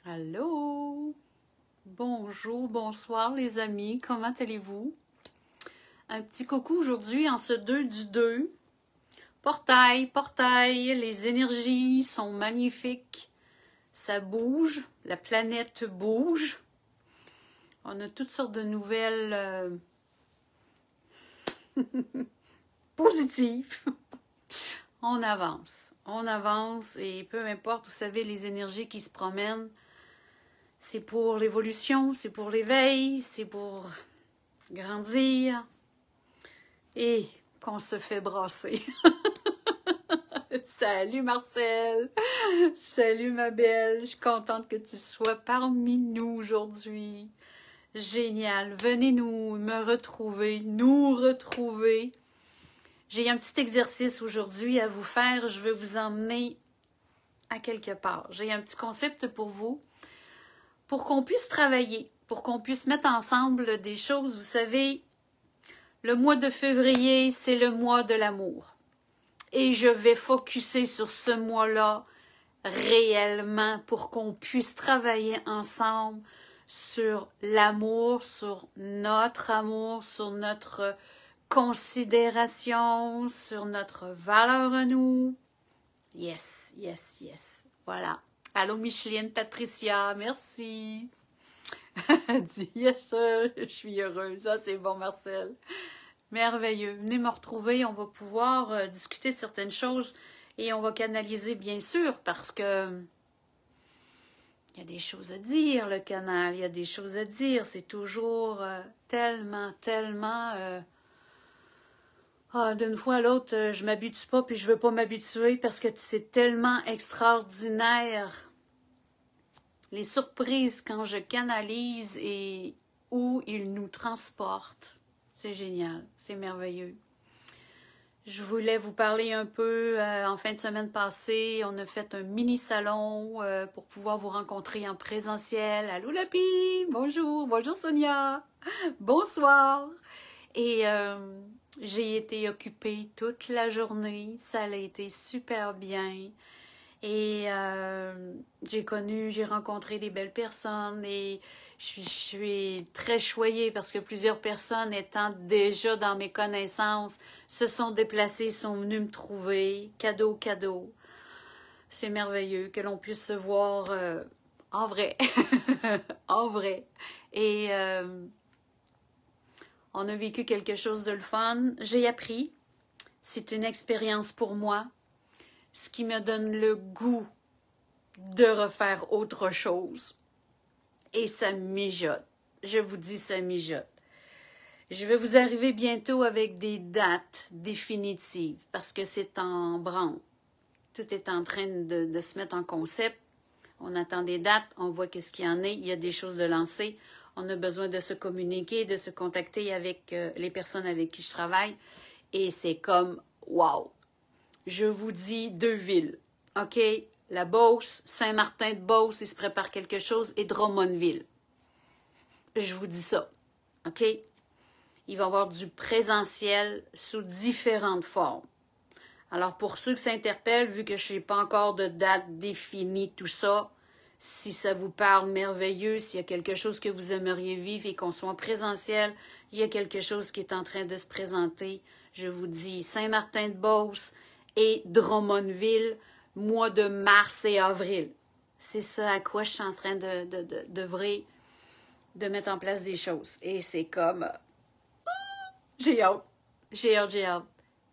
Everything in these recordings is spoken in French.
Allô? Bonjour, bonsoir les amis, comment allez-vous? Un petit coucou aujourd'hui en ce 2 du 2. Portail, les énergies sont magnifiques. Ça bouge, la planète bouge. On a toutes sortes de nouvelles positives. On avance et peu importe, vous savez, les énergies qui se promènent, c'est pour l'évolution, c'est pour l'éveil, c'est pour grandir et qu'on se fait brasser. Salut Marcel! Salut ma belle! Je suis contente que tu sois parmi nous aujourd'hui. Génial! Venez nous retrouver. J'ai un petit exercice aujourd'hui à vous faire. Je vais vous emmener à quelque part. J'ai un petit concept pour vous, pour qu'on puisse travailler, pour qu'on puisse mettre ensemble des choses. Vous savez, le mois de février, c'est le mois de l'amour. Et je vais focusser sur ce mois-là réellement pour qu'on puisse travailler ensemble sur l'amour, sur notre amour, sur notre considération, sur notre valeur à nous. Yes. Voilà. Allô Micheline, Patricia, merci. Elle dit yes, je suis heureuse. Ah, c'est bon, Marcel. Merveilleux. Venez me retrouver, on va pouvoir discuter de certaines choses et on va canaliser, bien sûr, parce que il y a des choses à dire, le canal, il y a des choses à dire. C'est toujours tellement... d'une fois à l'autre, je m'habitue pas puis je veux pas m'habituer parce que c'est tellement extraordinaire. Les surprises quand je canalise et où ils nous transportent. C'est génial, c'est merveilleux. Je voulais vous parler un peu, en fin de semaine passée, on a fait un mini-salon pour pouvoir vous rencontrer en présentiel. Allô Lapi, bonjour Sonia, bonsoir. Et j'ai été occupée toute la journée, ça a été super bien. Et j'ai rencontré des belles personnes et je suis très choyée parce que plusieurs personnes étant déjà dans mes connaissances se sont déplacées, sont venues me trouver, cadeau. C'est merveilleux que l'on puisse se voir en vrai, en vrai. Et on a vécu quelque chose de le fun. J'ai appris, c'est une expérience pour moi, ce qui me donne le goût de refaire autre chose. Et ça mijote. Je vous dis, ça mijote. Je vais vous arriver bientôt avec des dates définitives parce que c'est en branle. Tout est en train de se mettre en concept. On attend des dates, on voit qu'est-ce qu'il y en a. Il y a des choses de lancer. On a besoin de se communiquer, de se contacter avec les personnes avec qui je travaille. Et c'est comme, wow! Je vous dis 2 villes, OK? La Beauce, Saint-Martin-de-Beauce, il se prépare quelque chose, et Drummondville. Je vous dis ça, OK? Il va y avoir du présentiel sous différentes formes. Alors, pour ceux que ça interpelle, vu que je n'ai pas encore de date définie, tout ça, si ça vous parle merveilleux, s'il y a quelque chose que vous aimeriez vivre et qu'on soit en présentiel, il y a quelque chose qui est en train de se présenter. Je vous dis Saint-Martin-de-Beauce et Drummondville, mois de mars et avril. C'est ça à quoi je suis en train de mettre en place des choses. Et c'est comme... j'ai hâte.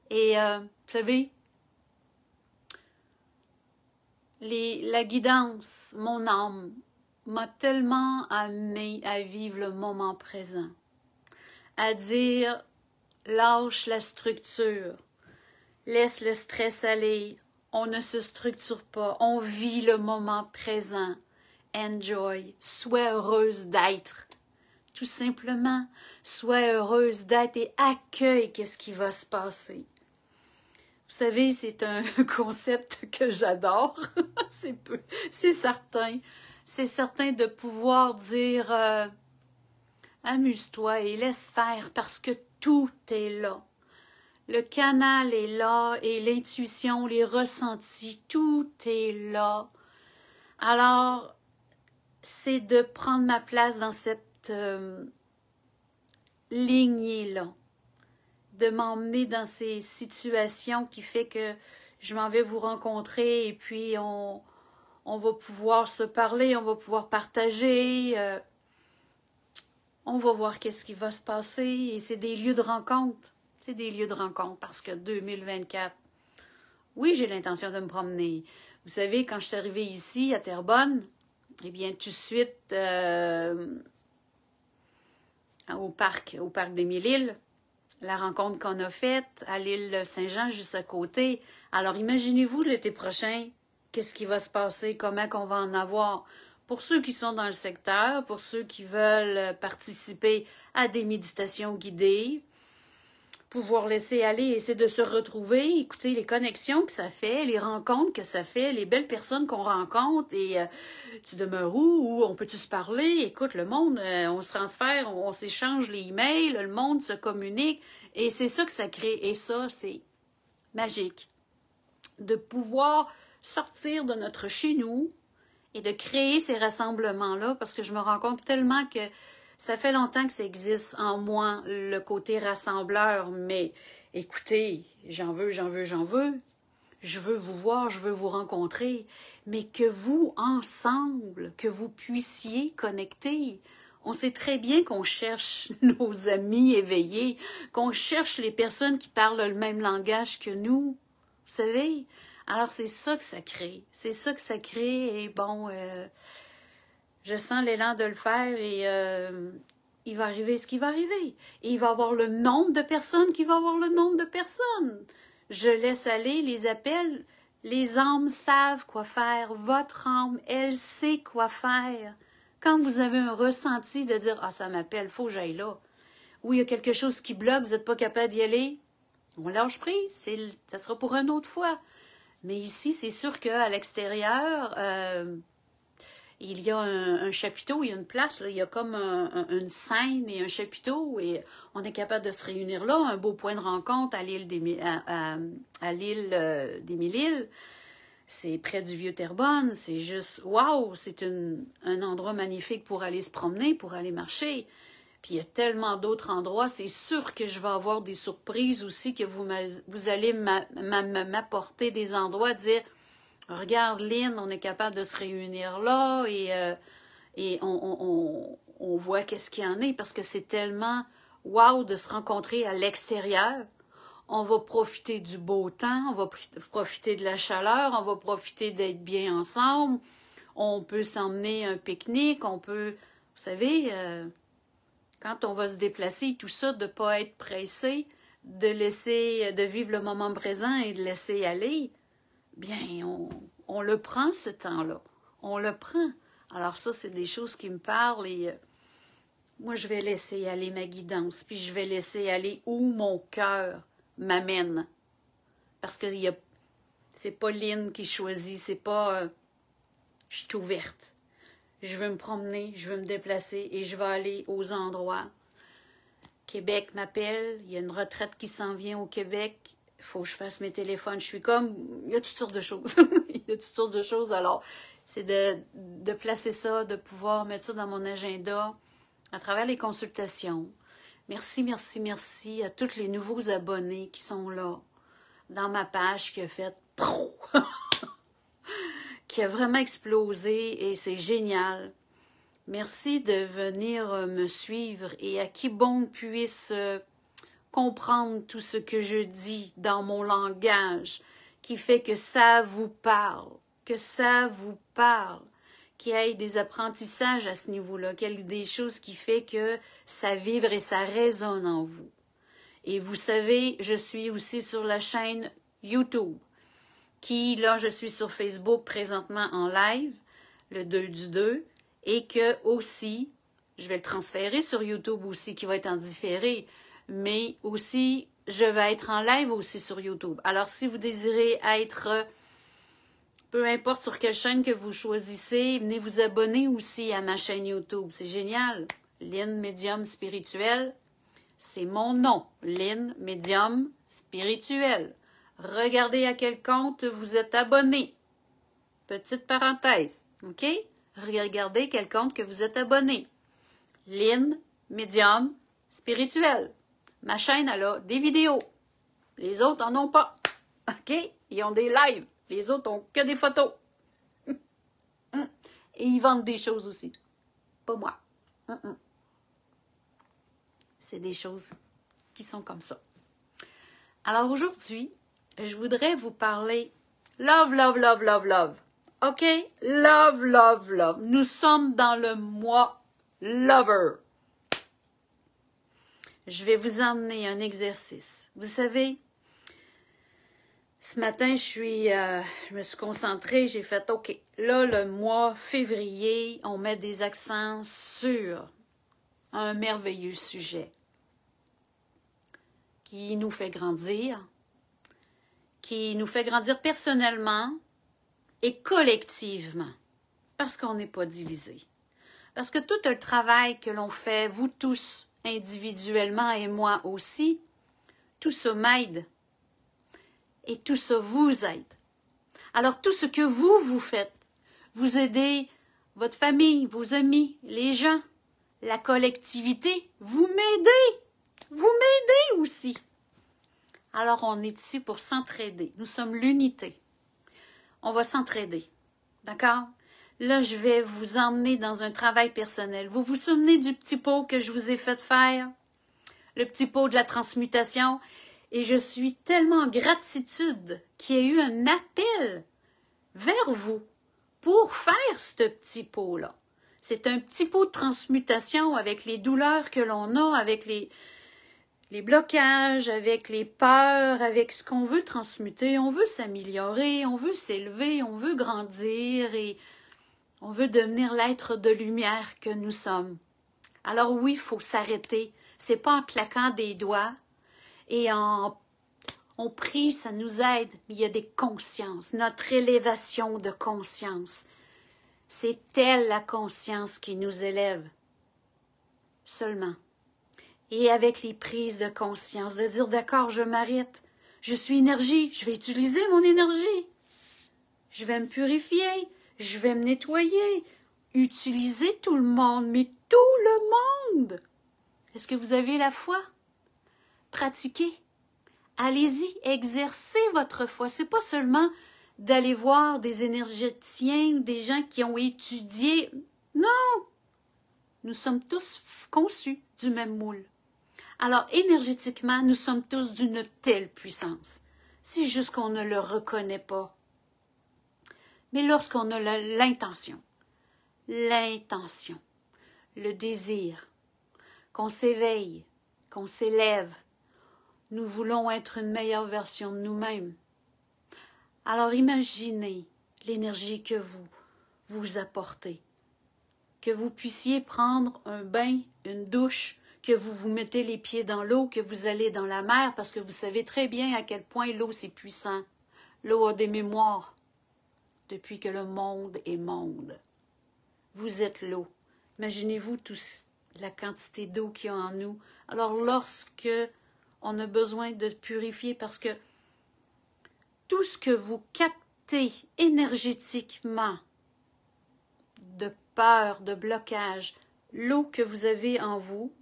Et vous savez, la guidance, mon âme, m'a tellement amené à vivre le moment présent. À dire, lâche la structure, laisse le stress aller, on ne se structure pas, on vit le moment présent. Enjoy, sois heureuse d'être. Tout simplement, sois heureuse d'être et accueille qu'est-ce qui va se passer. Vous savez, c'est un concept que j'adore, c'est certain. C'est certain de pouvoir dire amuse-toi et laisse faire parce que tout est là. Le canal est là et l'intuition, les ressentis, tout est là. Alors, c'est de prendre ma place dans cette lignée-là, de m'emmener dans ces situations qui fait que je m'en vais vous rencontrer et puis on va pouvoir se parler, on va pouvoir partager, on va voir qu'est-ce qui va se passer et c'est des lieux de rencontre. C'est des lieux de rencontre parce que 2024, oui, j'ai l'intention de me promener. Vous savez, quand je suis arrivée ici à Terrebonne, eh bien, tout de suite au parc d'Émile-Île, la rencontre qu'on a faite à l'île Saint-Jean, juste à côté. Alors, imaginez-vous l'été prochain, qu'est-ce qui va se passer, comment qu'on va en avoir. Pour ceux qui sont dans le secteur, pour ceux qui veulent participer à des méditations guidées, pouvoir laisser aller, essayer de se retrouver, écouter les connexions que ça fait, les rencontres que ça fait, les belles personnes qu'on rencontre et tu demeures où on peut-tu se parler? Écoute, le monde, on se transfère, on s'échange les emails, le monde se communique et c'est ça que ça crée et ça, c'est magique. De pouvoir sortir de notre chez nous et de créer ces rassemblements-là parce que je me rends compte tellement que ça fait longtemps que ça existe en moi, le côté rassembleur, mais écoutez, j'en veux. Je veux vous voir, je veux vous rencontrer, mais que vous, ensemble, que vous puissiez connecter. On sait très bien qu'on cherche nos amis éveillés, qu'on cherche les personnes qui parlent le même langage que nous. Vous savez? Alors, c'est ça que ça crée. C'est ça que ça crée, et bon... je sens l'élan de le faire et il va arriver ce qui va arriver. Et il va y avoir le nombre de personnes qui va avoir le nombre de personnes. Je laisse aller les appels. Les âmes savent quoi faire. Votre âme, elle sait quoi faire. Quand vous avez un ressenti de dire « Ah, ça m'appelle, faut que j'aille là. » Ou il y a quelque chose qui bloque, vous n'êtes pas capable d'y aller. On lâche prise. Ça sera pour une autre fois. Mais ici, c'est sûr qu'à l'extérieur... il y a un chapiteau, il y a une place, là, il y a comme une scène et un chapiteau et on est capable de se réunir là, un beau point de rencontre à l'île d'Émile-Île. C'est près du Vieux-Terrebonne, c'est juste, waouh, c'est un endroit magnifique pour aller se promener, pour aller marcher. Puis il y a tellement d'autres endroits, c'est sûr que je vais avoir des surprises aussi, que vous allez m'apporter des endroits, dire... Regarde, Lynn, on est capable de se réunir là et on voit qu'est-ce qu'il y en est parce que c'est tellement wow de se rencontrer à l'extérieur. On va profiter du beau temps, on va profiter de la chaleur, on va profiter d'être bien ensemble. On peut s'emmener un pique-nique, on peut, vous savez, quand on va se déplacer, tout ça, de ne pas être pressé, de vivre le moment présent et de laisser aller. Bien, on le prend ce temps-là. On le prend. Alors ça, c'est des choses qui me parlent et moi, je vais laisser aller ma guidance, puis je vais laisser aller où mon cœur m'amène. Parce que c'est pas Lynn qui choisit, c'est pas... je suis ouverte. Je veux me promener, je veux me déplacer et je vais aller aux endroits. Québec m'appelle, il y a une retraite qui s'en vient au Québec. Il faut que je fasse mes téléphones. Je suis comme... Il y a toutes sortes de choses. Il y a toutes sortes de choses. Alors, c'est de placer ça, de pouvoir mettre ça dans mon agenda à travers les consultations. Merci à tous les nouveaux abonnés qui sont là, dans ma page qui a fait... qui a vraiment explosé et c'est génial. Merci de venir me suivre et à qui bon puisse... comprendre tout ce que je dis dans mon langage, qui fait que ça vous parle, qu'il y ait des apprentissages à ce niveau-là, qu'il y ait des choses qui fait que ça vibre et ça résonne en vous. Et vous savez, je suis aussi sur la chaîne YouTube, là, je suis sur Facebook présentement en live, le 2/2, et que aussi, je vais le transférer sur YouTube aussi, qui va être en différé, mais aussi, je vais être en live aussi sur YouTube. Alors, si vous désirez être, peu importe sur quelle chaîne que vous choisissez, venez vous abonner aussi à ma chaîne YouTube. C'est génial. Lynn Médium Spirituel, c'est mon nom. Lynn Médium Spirituel. Regardez à quel compte vous êtes abonné. Petite parenthèse, OK? regardez quel compte que vous êtes abonné. Lynn, médium, spirituel. Ma chaîne, elle a des vidéos. Les autres en ont pas. OK? Ils ont des lives. Les autres ont que des photos. Et ils vendent des choses aussi. Pas moi. C'est des choses qui sont comme ça. Alors aujourd'hui, je voudrais vous parler love, love, love, love, love. OK? Love, love, love. Nous sommes dans le mois lover. Je vais vous emmener un exercice. Vous savez, ce matin, je me suis concentrée, j'ai fait, OK, là, le mois février, on met des accents sur un merveilleux sujet qui nous fait grandir personnellement et collectivement, parce qu'on n'est pas divisé. Parce que tout le travail que l'on fait, vous tous, individuellement et moi aussi, tout ça m'aide. Et tout ça vous aide. Alors, tout ce que vous faites, vous aidez votre famille, vos amis, les gens, la collectivité, vous m'aidez. Vous m'aidez aussi. Alors, on est ici pour s'entraider. Nous sommes l'unité. On va s'entraider. D'accord? Là, je vais vous emmener dans un travail personnel. Vous vous souvenez du petit pot que je vous ai fait faire? Le petit pot de la transmutation? Et je suis tellement en gratitude qu'il y ait eu un appel vers vous pour faire ce petit pot-là. C'est un petit pot de transmutation avec les douleurs que l'on a, avec les blocages, avec les peurs, avec ce qu'on veut transmuter. On veut s'améliorer, on veut s'élever, on veut grandir et on veut devenir l'être de lumière que nous sommes. Alors oui, il faut s'arrêter. C'est pas en claquant des doigts et on prie, ça nous aide, mais il y a des consciences, notre élévation de conscience. C'est elle la conscience qui nous élève seulement. Et avec les prises de conscience, de dire d'accord, je m'arrête, je suis énergie, je vais utiliser mon énergie, je vais me purifier, je vais me nettoyer, utiliser tout le monde, mais tout le monde. Est-ce que vous avez la foi? Pratiquez. Allez-y, exercez votre foi. C'est pas seulement d'aller voir des énergéticiens ou des gens qui ont étudié. Non! Nous sommes tous conçus du même moule. Alors, énergétiquement, nous sommes tous d'une telle puissance. C'est juste qu'on ne le reconnaît pas. Mais lorsqu'on a l'intention, le désir, qu'on s'éveille, qu'on s'élève, nous voulons être une meilleure version de nous-mêmes. Alors imaginez l'énergie que vous apportez, que vous puissiez prendre un bain, une douche, que vous vous mettez les pieds dans l'eau, que vous allez dans la mer, parce que vous savez très bien à quel point l'eau c'est puissant. L'eau a des mémoires depuis que le monde est monde. Vous êtes l'eau. Imaginez-vous la quantité d'eau qu'il y a en nous. Alors lorsque on a besoin de purifier, parce que tout ce que vous captez énergétiquement de peur, de blocage, l'eau que vous avez en vous,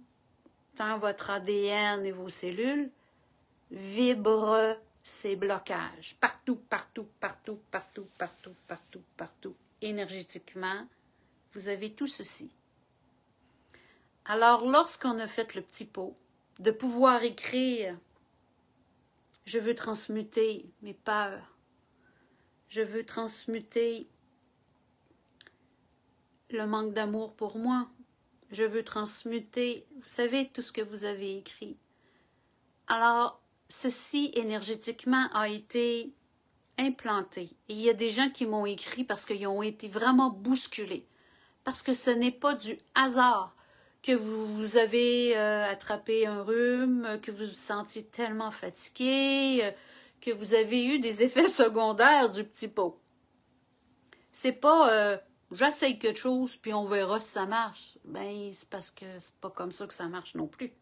dans votre ADN et vos cellules, vibre ces blocages. Partout, partout, partout, partout, partout, partout, partout. Énergétiquement, vous avez tout ceci. Alors, lorsqu'on a fait le petit pot, de pouvoir écrire « Je veux transmuter mes peurs. Je veux transmuter le manque d'amour pour moi. Je veux transmuter, vous savez, tout ce que vous avez écrit. » Alors, ceci, énergétiquement, a été implanté. Et il y a des gens qui m'ont écrit parce qu'ils ont été vraiment bousculés. Parce que ce n'est pas du hasard que vous avez attrapé un rhume, que vous vous sentiez tellement fatigué, que vous avez eu des effets secondaires du petit pot. C'est pas j'essaye quelque chose puis on verra si ça marche. Ben, c'est parce que c'est pas comme ça que ça marche non plus.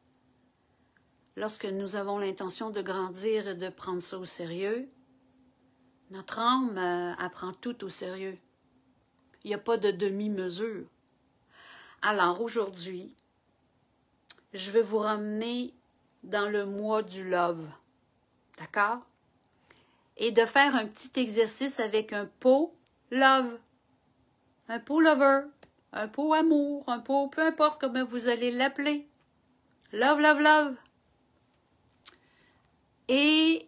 Lorsque nous avons l'intention de grandir et de prendre ça au sérieux, notre âme apprend tout au sérieux. Il n'y a pas de demi-mesure. Alors aujourd'hui, je vais vous ramener dans le mois du love. D'accord? Et de faire un petit exercice avec un pot love. Un pot lover. Un pot amour. Un pot, peu importe comment vous allez l'appeler. Love, love, love. Et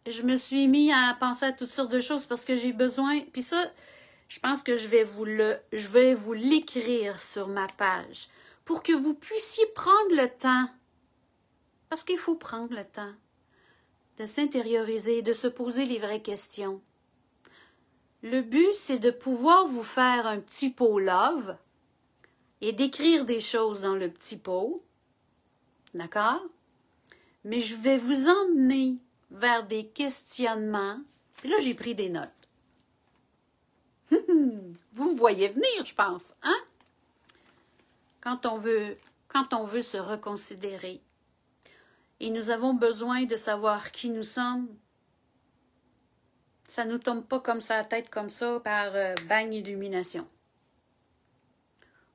je me suis mis à penser à toutes sortes de choses parce que j'ai besoin. Puis ça, je pense que je vais vous l'écrire sur ma page pour que vous puissiez prendre le temps. Parce qu'il faut prendre le temps de s'intérioriser, de se poser les vraies questions. Le but, c'est de pouvoir vous faire un petit pot love et d'écrire des choses dans le petit pot. D'accord? Mais je vais vous emmener vers des questionnements. Et là, j'ai pris des notes. Vous me voyez venir, je pense, hein? Quand on veut se reconsidérer. Et nous avons besoin de savoir qui nous sommes. Ça ne nous tombe pas comme ça à la tête, comme ça, par bagne illumination.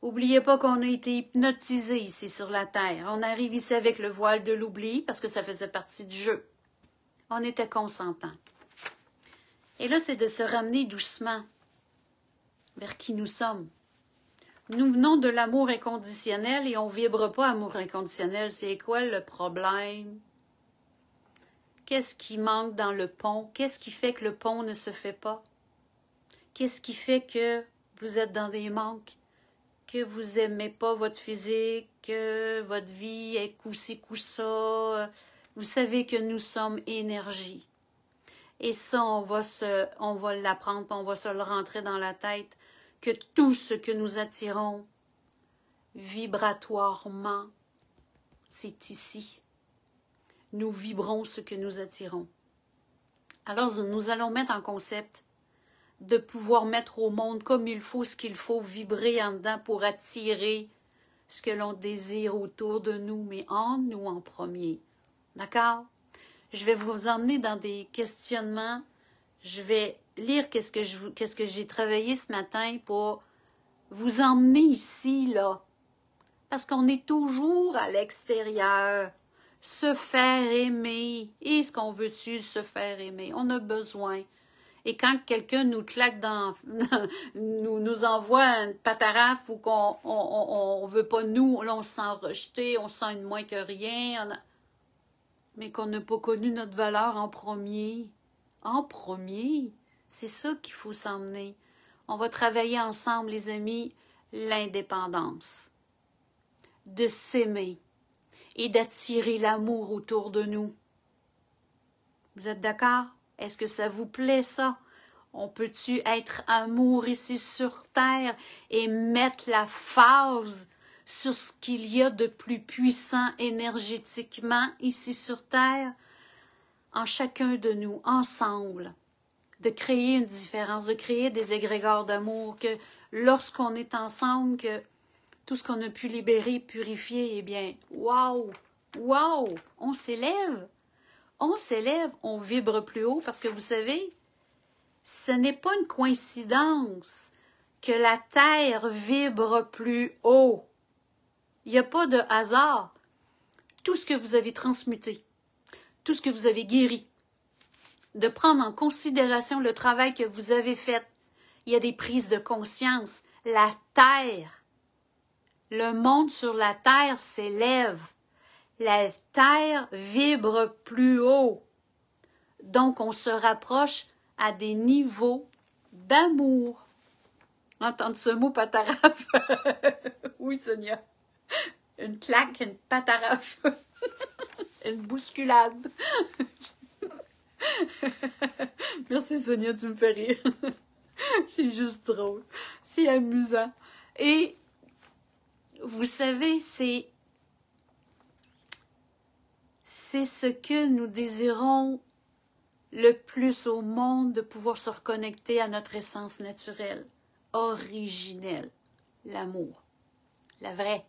N'oubliez pas qu'on a été hypnotisé ici sur la Terre. On arrive ici avec le voile de l'oubli parce que ça faisait partie du jeu. On était consentants. Et là, c'est de se ramener doucement vers qui nous sommes. Nous venons de l'amour inconditionnel et on ne vibre pas amour inconditionnel. C'est quoi le problème? Qu'est-ce qui manque dans le pont? Qu'est-ce qui fait que le pont ne se fait pas? Qu'est-ce qui fait que vous êtes dans des manques? Que vous n'aimez pas votre physique? Que votre vie est coup-ci, coup-ça? Vous savez que nous sommes énergie. Et ça, on va l'apprendre, on va se le rentrer dans la tête, que tout ce que nous attirons vibratoirement, c'est ici. Nous vibrons ce que nous attirons. Alors, nous allons mettre en concept de pouvoir mettre au monde comme il faut ce qu'il faut vibrer en dedans pour attirer ce que l'on désire autour de nous, mais en nous en premier. D'accord? Je vais vous emmener dans des questionnements. Je vais lire qu'est-ce que j'ai travaillé ce matin pour vous emmener ici, là. Parce qu'on est toujours à l'extérieur. Se faire aimer. Et ce qu'on veut-tu, se faire aimer? On a besoin. Et quand quelqu'un nous claque nous envoie une pataraffe ou qu'on on veut pas nous, là on se sent rejeté, on se sent une moins que rien, mais qu'on n'a pas connu notre valeur en premier. En premier, c'est ça qu'il faut s'emmener. On va travailler ensemble, les amis, l'indépendance. De s'aimer et d'attirer l'amour autour de nous. Vous êtes d'accord? Est-ce que ça vous plaît, ça? On peut-tu être amour ici sur Terre et mettre la phase sur ce qu'il y a de plus puissant énergétiquement ici sur Terre? En chacun de nous, ensemble, de créer une différence, de créer des égrégores d'amour, que lorsqu'on est ensemble, que tout ce qu'on a pu libérer, purifier, eh bien, waouh, waouh, on s'élève, on vibre plus haut, parce que vous savez, ce n'est pas une coïncidence que la Terre vibre plus haut. Il n'y a pas de hasard. Tout ce que vous avez transmuté, tout ce que vous avez guéri, de prendre en considération le travail que vous avez fait. Il y a des prises de conscience. La Terre, le monde sur la Terre s'élève. La Terre vibre plus haut. Donc, on se rapproche à des niveaux d'amour. Entendre ce mot, pataraffe? Oui, Sonia. Une claque, une pataraffe. Une bousculade. Merci, Sonia, tu me fais rire. C'est juste drôle. C'est amusant. Et vous savez, c'est ce que nous désirons le plus au monde, de pouvoir se reconnecter à notre essence naturelle, originelle, l'amour, la vraie.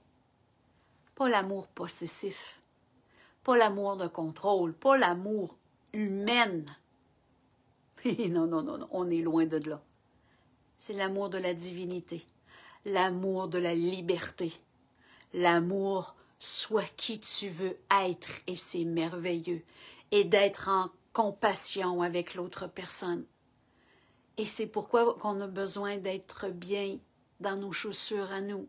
Pas l'amour possessif, pas l'amour de contrôle, pas l'amour humaine. Non, non, non, non, on est loin de là. c'est l'amour de la divinité, l'amour de la liberté, l'amour sois qui tu veux être et c'est merveilleux, et d'être en compassion avec l'autre personne. Et c'est pourquoi on a besoin d'être bien dans nos chaussures à nous,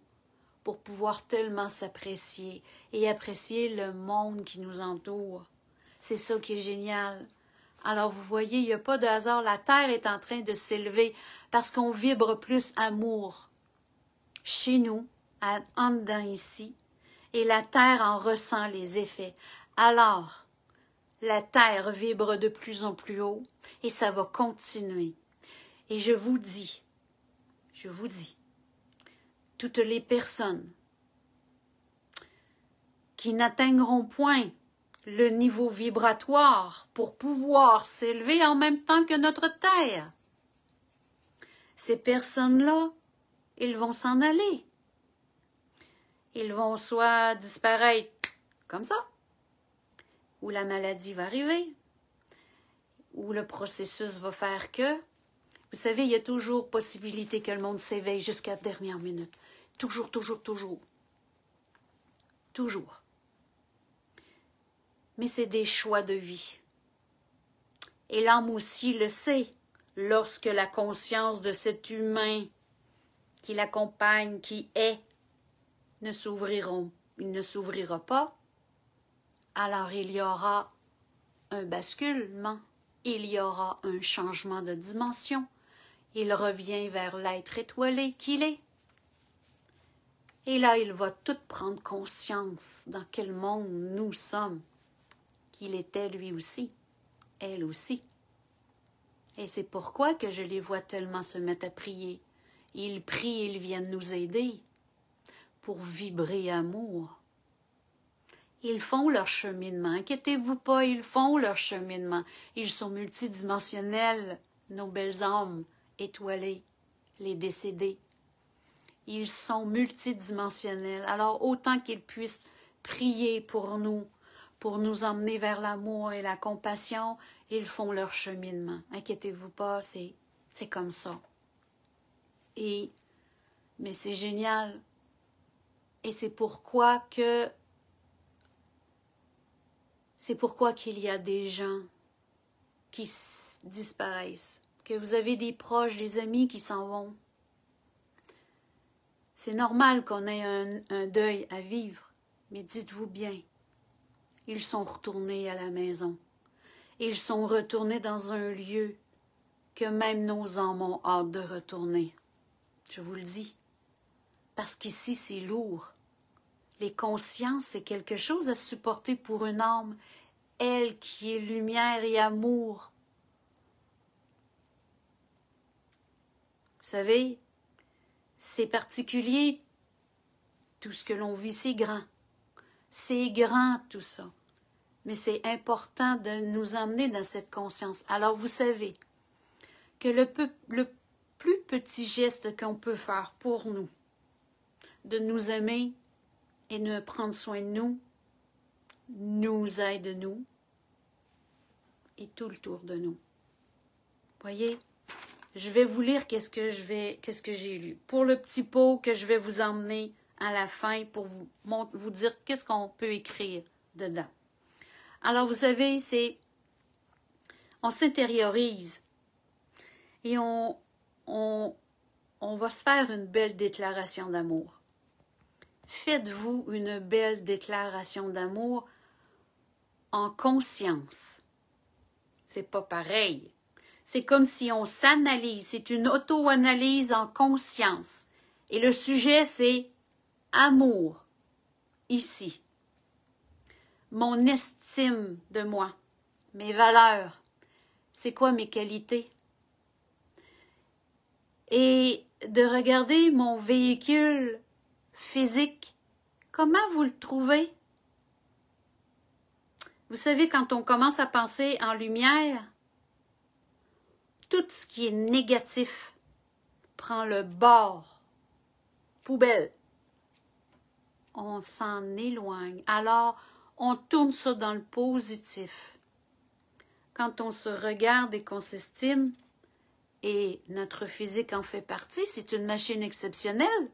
pour pouvoir tellement s'apprécier et apprécier le monde qui nous entoure. C'est ça qui est génial. Alors vous voyez, il n'y a pas de hasard, la Terre est en train de s'élever parce qu'on vibre plus amour chez nous, en dedans ici, et la Terre en ressent les effets. Alors, la Terre vibre de plus en plus haut et ça va continuer. Et je vous dis, toutes les personnes qui n'atteindront point le niveau vibratoire pour pouvoir s'élever en même temps que notre Terre, ces personnes-là, ils vont s'en aller. Ils vont soit disparaître comme ça, ou la maladie va arriver, ou le processus va faire que... Vous savez, il y a toujours possibilité que le monde s'éveille jusqu'à la dernière minute. Toujours, toujours, toujours. Toujours. Mais c'est des choix de vie. Et l'âme aussi le sait, lorsque la conscience de cet humain qui l'accompagne, qui est, il ne s'ouvrira pas, alors il y aura un basculement, il y aura un changement de dimension. Il revient vers l'être étoilé qu'il est. Et là, il va tout prendre conscience dans quel monde nous sommes, qu'il était lui aussi, elle aussi. Et c'est pourquoi que je les vois tellement se mettre à prier. Ils prient, ils viennent nous aider pour vibrer amour. Ils font leur cheminement. Inquiétez-vous pas, ils font leur cheminement. Ils sont multidimensionnels, nos belles âmes étoilées, les décédés. Ils sont multidimensionnels. Alors, autant qu'ils puissent prier pour nous emmener vers l'amour et la compassion, ils font leur cheminement. Inquiétez-vous pas, c'est comme ça. Mais c'est génial. Et c'est pourquoi qu'il y a des gens qui disparaissent, que vous avez des proches, des amis qui s'en vont. C'est normal qu'on ait un deuil à vivre, mais dites-vous bien, ils sont retournés à la maison. Ils sont retournés dans un lieu que même nos âmes ont hâte de retourner. Je vous le dis. Parce qu'ici, c'est lourd. Les consciences, c'est quelque chose à supporter pour une âme, elle qui est lumière et amour. Vous savez, c'est particulier. Tout ce que l'on vit, c'est grand. C'est grand, tout ça. Mais c'est important de nous emmener dans cette conscience. Alors, vous savez que le plus petit geste qu'on peut faire pour nous, de nous aimer et de prendre soin de nous aide nous et tout le tour de nous. Voyez, je vais vous lire qu'est-ce que j'ai lu. Pour le petit pot que je vais vous emmener à la fin pour vous dire qu'est-ce qu'on peut écrire dedans. Alors, vous savez, on s'intériorise et on va se faire une belle déclaration d'amour. Faites-vous une belle déclaration d'amour en conscience. C'est pas pareil. C'est comme si on s'analyse. C'est une auto-analyse en conscience. Et le sujet, c'est amour, ici. Mon estime de moi, mes valeurs. C'est quoi mes qualités? Et de regarder mon véhicule physique, comment vous le trouvez? Vous savez, quand on commence à penser en lumière, tout ce qui est négatif prend le bord, poubelle. On s'en éloigne. Alors, on tourne ça dans le positif. Quand on se regarde et qu'on s'estime, et notre physique en fait partie, c'est une machine exceptionnelle.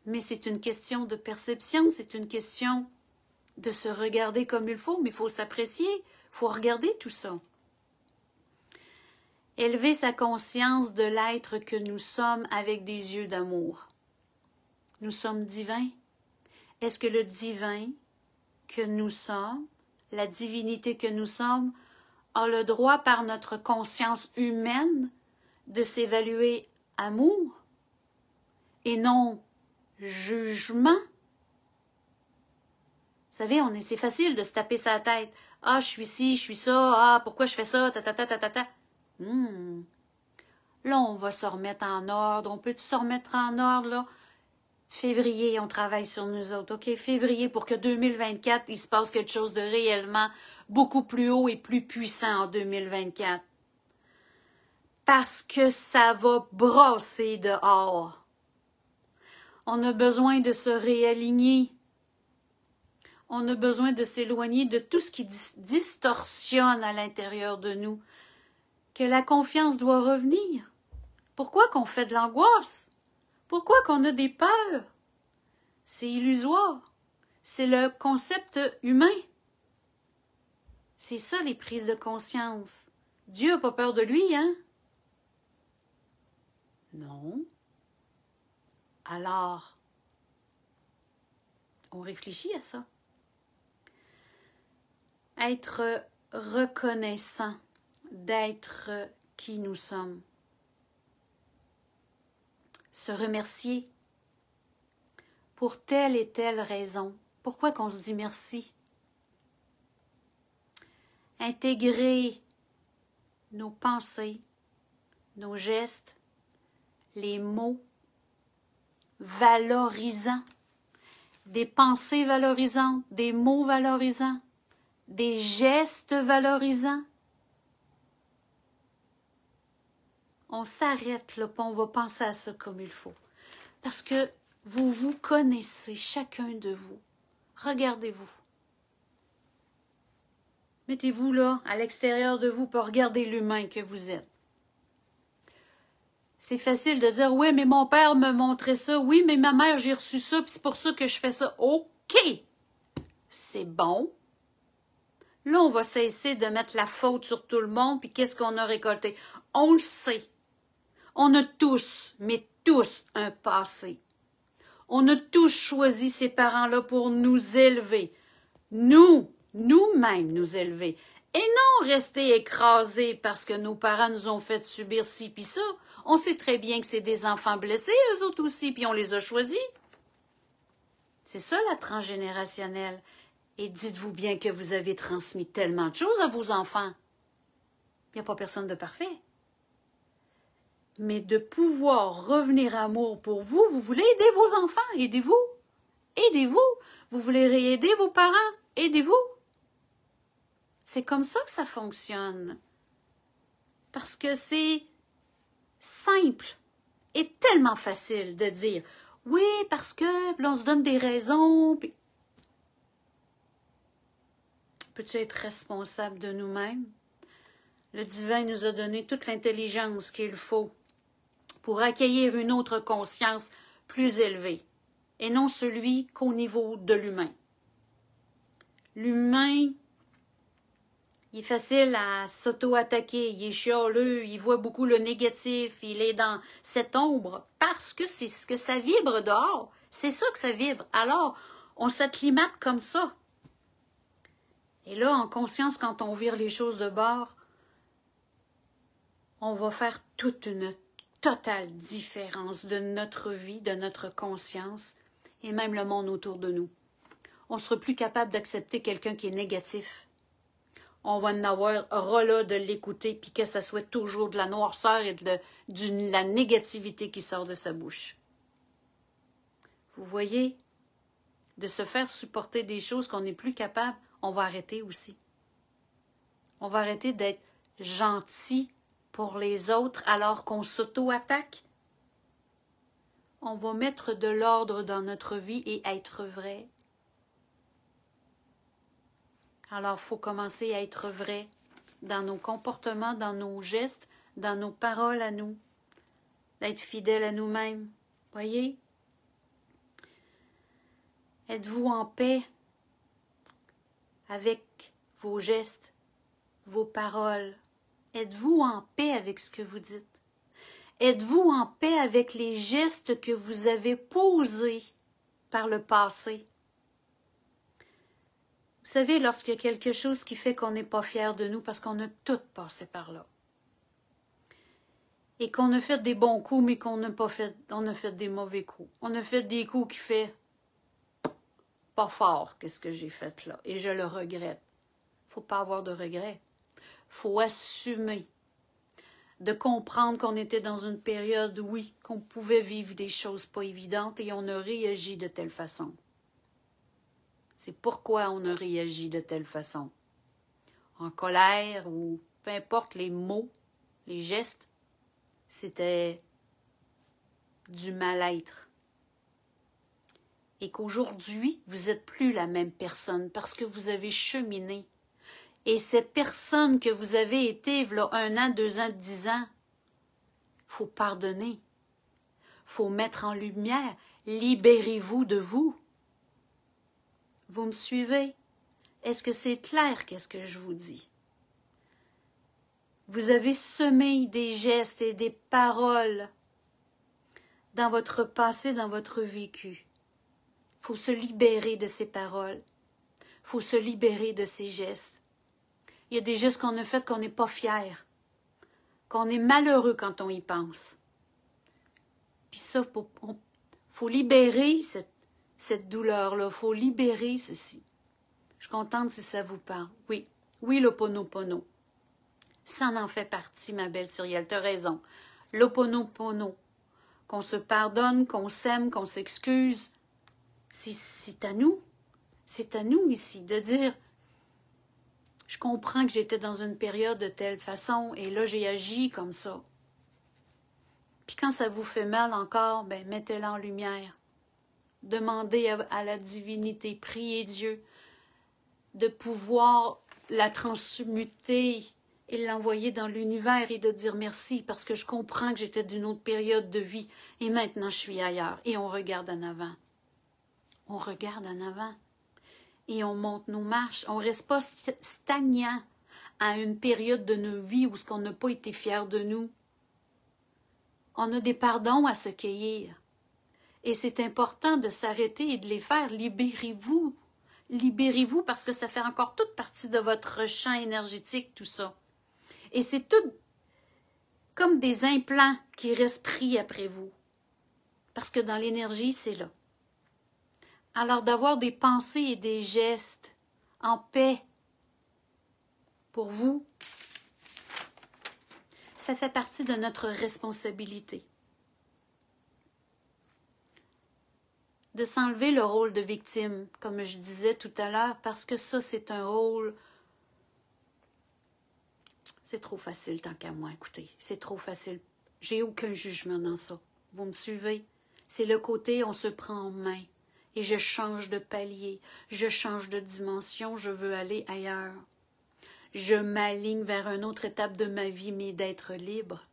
Mais c'est une question de perception, c'est une question de se regarder comme il faut, mais il faut s'apprécier, il faut regarder tout ça. Élever sa conscience de l'être que nous sommes avec des yeux d'amour. Nous sommes divins. Est-ce que le divin que nous sommes, la divinité que nous sommes, a le droit par notre conscience humaine de s'évaluer amour et non jugement? Vous savez, c'est facile de se taper sa tête. Ah, je suis ci, je suis ça. Ah, pourquoi je fais ça? Ta, ta, ta, ta, ta, ta. Là, on va se remettre en ordre. On peut se remettre en ordre, là? Février, on travaille sur nous autres, OK? Février, pour que 2024, il se passe quelque chose de réellement beaucoup plus haut et plus puissant en 2024. Parce que ça va brasser dehors. On a besoin de se réaligner. On a besoin de s'éloigner de tout ce qui distorsionne à l'intérieur de nous. Que la confiance doit revenir. Pourquoi qu'on fait de l'angoisse? Pourquoi qu'on a des peurs? C'est illusoire. C'est le concept humain. C'est ça les prises de conscience. Dieu n'a pas peur de lui, hein? Non. Alors, on réfléchit à ça. Être reconnaissant d'être qui nous sommes. Se remercier pour telle et telle raison. Pourquoi qu'on se dit merci? Intégrer nos pensées, nos gestes, les mots valorisants, des pensées valorisantes, des mots valorisants, des gestes valorisants. On s'arrête là, puis on va penser à ça comme il faut. Parce que vous vous connaissez, chacun de vous. Regardez-vous. Mettez-vous là, à l'extérieur de vous, pour regarder l'humain que vous êtes. C'est facile de dire, oui, mais mon père me montrait ça. Oui, mais ma mère, j'ai reçu ça, puis c'est pour ça que je fais ça. OK! C'est bon. Là, on va cesser de mettre la faute sur tout le monde, puis qu'est-ce qu'on a récolté? On le sait. On a tous, mais tous, un passé. On a tous choisi ces parents-là pour nous élever. Nous-mêmes nous élever. Et non rester écrasés parce que nos parents nous ont fait subir ci puis ça. On sait très bien que c'est des enfants blessés, eux autres aussi, puis on les a choisis. C'est ça la transgénérationnelle. Et dites-vous bien que vous avez transmis tellement de choses à vos enfants. Il n'y a pas personne de parfait. Mais de pouvoir revenir amour pour vous, vous voulez aider vos enfants, aidez-vous. Aidez-vous. Vous voulez réaider vos parents, aidez-vous. C'est comme ça que ça fonctionne. Parce que c'est simple et tellement facile de dire « Oui, parce que... » Puis on se donne des raisons. Puis... Peux-tu être responsable de nous-mêmes? Le divin nous a donné toute l'intelligence qu'il faut pour accueillir une autre conscience plus élevée, et non celui qu'au niveau de l'humain. L'humain, il est facile à s'auto-attaquer, il est chialeux, il voit beaucoup le négatif, il est dans cette ombre, parce que c'est ce que ça vibre dehors, c'est ça que ça vibre. Alors, on s'acclimate comme ça. Et là, en conscience, quand on vire les choses de bord, on va faire toute une totale différence de notre vie, de notre conscience et même le monde autour de nous. On ne sera plus capable d'accepter quelqu'un qui est négatif. On va en avoir ras-là de l'écouter puis que ça soit toujours de la noirceur et de la négativité qui sort de sa bouche. Vous voyez, de se faire supporter des choses qu'on n'est plus capable, on va arrêter aussi. On va arrêter d'être gentil pour les autres alors qu'on s'auto-attaque. On va mettre de l'ordre dans notre vie et être vrai. Alors, il faut commencer à être vrai dans nos comportements, dans nos gestes, dans nos paroles à nous, d'être fidèles à nous-mêmes. Voyez? Êtes-vous en paix avec vos gestes, vos paroles? Êtes-vous en paix avec ce que vous dites? Êtes-vous en paix avec les gestes que vous avez posés par le passé? Vous savez, lorsqu'il y a quelque chose qui fait qu'on n'est pas fier de nous parce qu'on a tout passé par là, et qu'on a fait des bons coups, mais qu'on n'a pas fait, on a fait des mauvais coups. On a fait des coups qui fait pas fort, qu'est-ce que j'ai fait là, et je le regrette. Faut pas avoir de regrets. Faut assumer, de comprendre qu'on était dans une période, oui, qu'on pouvait vivre des choses pas évidentes et on a réagi de telle façon. C'est pourquoi on a réagi de telle façon. En colère ou peu importe les mots, les gestes, c'était du mal-être. Et qu'aujourd'hui, vous n'êtes plus la même personne parce que vous avez cheminé. Et cette personne que vous avez été, là, 1 an, 2 ans, 10 ans, faut pardonner. Faut mettre en lumière. Libérez-vous de vous. Vous me suivez? Est-ce que c'est clair qu'est-ce que je vous dis? Vous avez semé des gestes et des paroles dans votre passé, dans votre vécu. Il faut se libérer de ces paroles. Il faut se libérer de ces gestes. Il y a des gestes qu'on a faits qu'on n'est pas fier, qu'on est malheureux quand on y pense. Puis ça, faut libérer cette douleur-là. Il faut libérer ceci. Je suis contente si ça vous parle. Oui, oui, l'Ho'oponopono. Ça en fait partie, ma belle Cyrielle, tu as raison. L'Ho'oponopono. Qu'on se pardonne, qu'on s'aime, qu'on s'excuse. C'est à nous. C'est à nous ici de dire, je comprends que j'étais dans une période de telle façon et là j'ai agi comme ça. Puis quand ça vous fait mal encore, ben mettez-le en lumière. Demandez à la divinité, priez Dieu de pouvoir la transmuter et l'envoyer dans l'univers et de dire merci parce que je comprends que j'étais d'une autre période de vie et maintenant je suis ailleurs. Et on regarde en avant. On regarde en avant. Et on monte nos marches. On ne reste pas stagnant à une période de nos vies où on n'a pas été fiers de nous. On a des pardons à se cueillir. Et c'est important de s'arrêter et de les faire. Libérez-vous. Libérez-vous parce que ça fait encore toute partie de votre champ énergétique, tout ça. Et c'est tout comme des implants qui restent pris après vous. Parce que dans l'énergie, c'est là. Alors d'avoir des pensées et des gestes en paix pour vous, ça fait partie de notre responsabilité. De s'enlever le rôle de victime, comme je disais tout à l'heure, parce que ça, c'est un rôle... C'est trop facile tant qu'à moi, écoutez. C'est trop facile. J'ai aucun jugement dans ça. Vous me suivez? C'est le côté on se prend en main. Et je change de palier, je change de dimension, je veux aller ailleurs. Je m'aligne vers une autre étape de ma vie, mais d'être libre.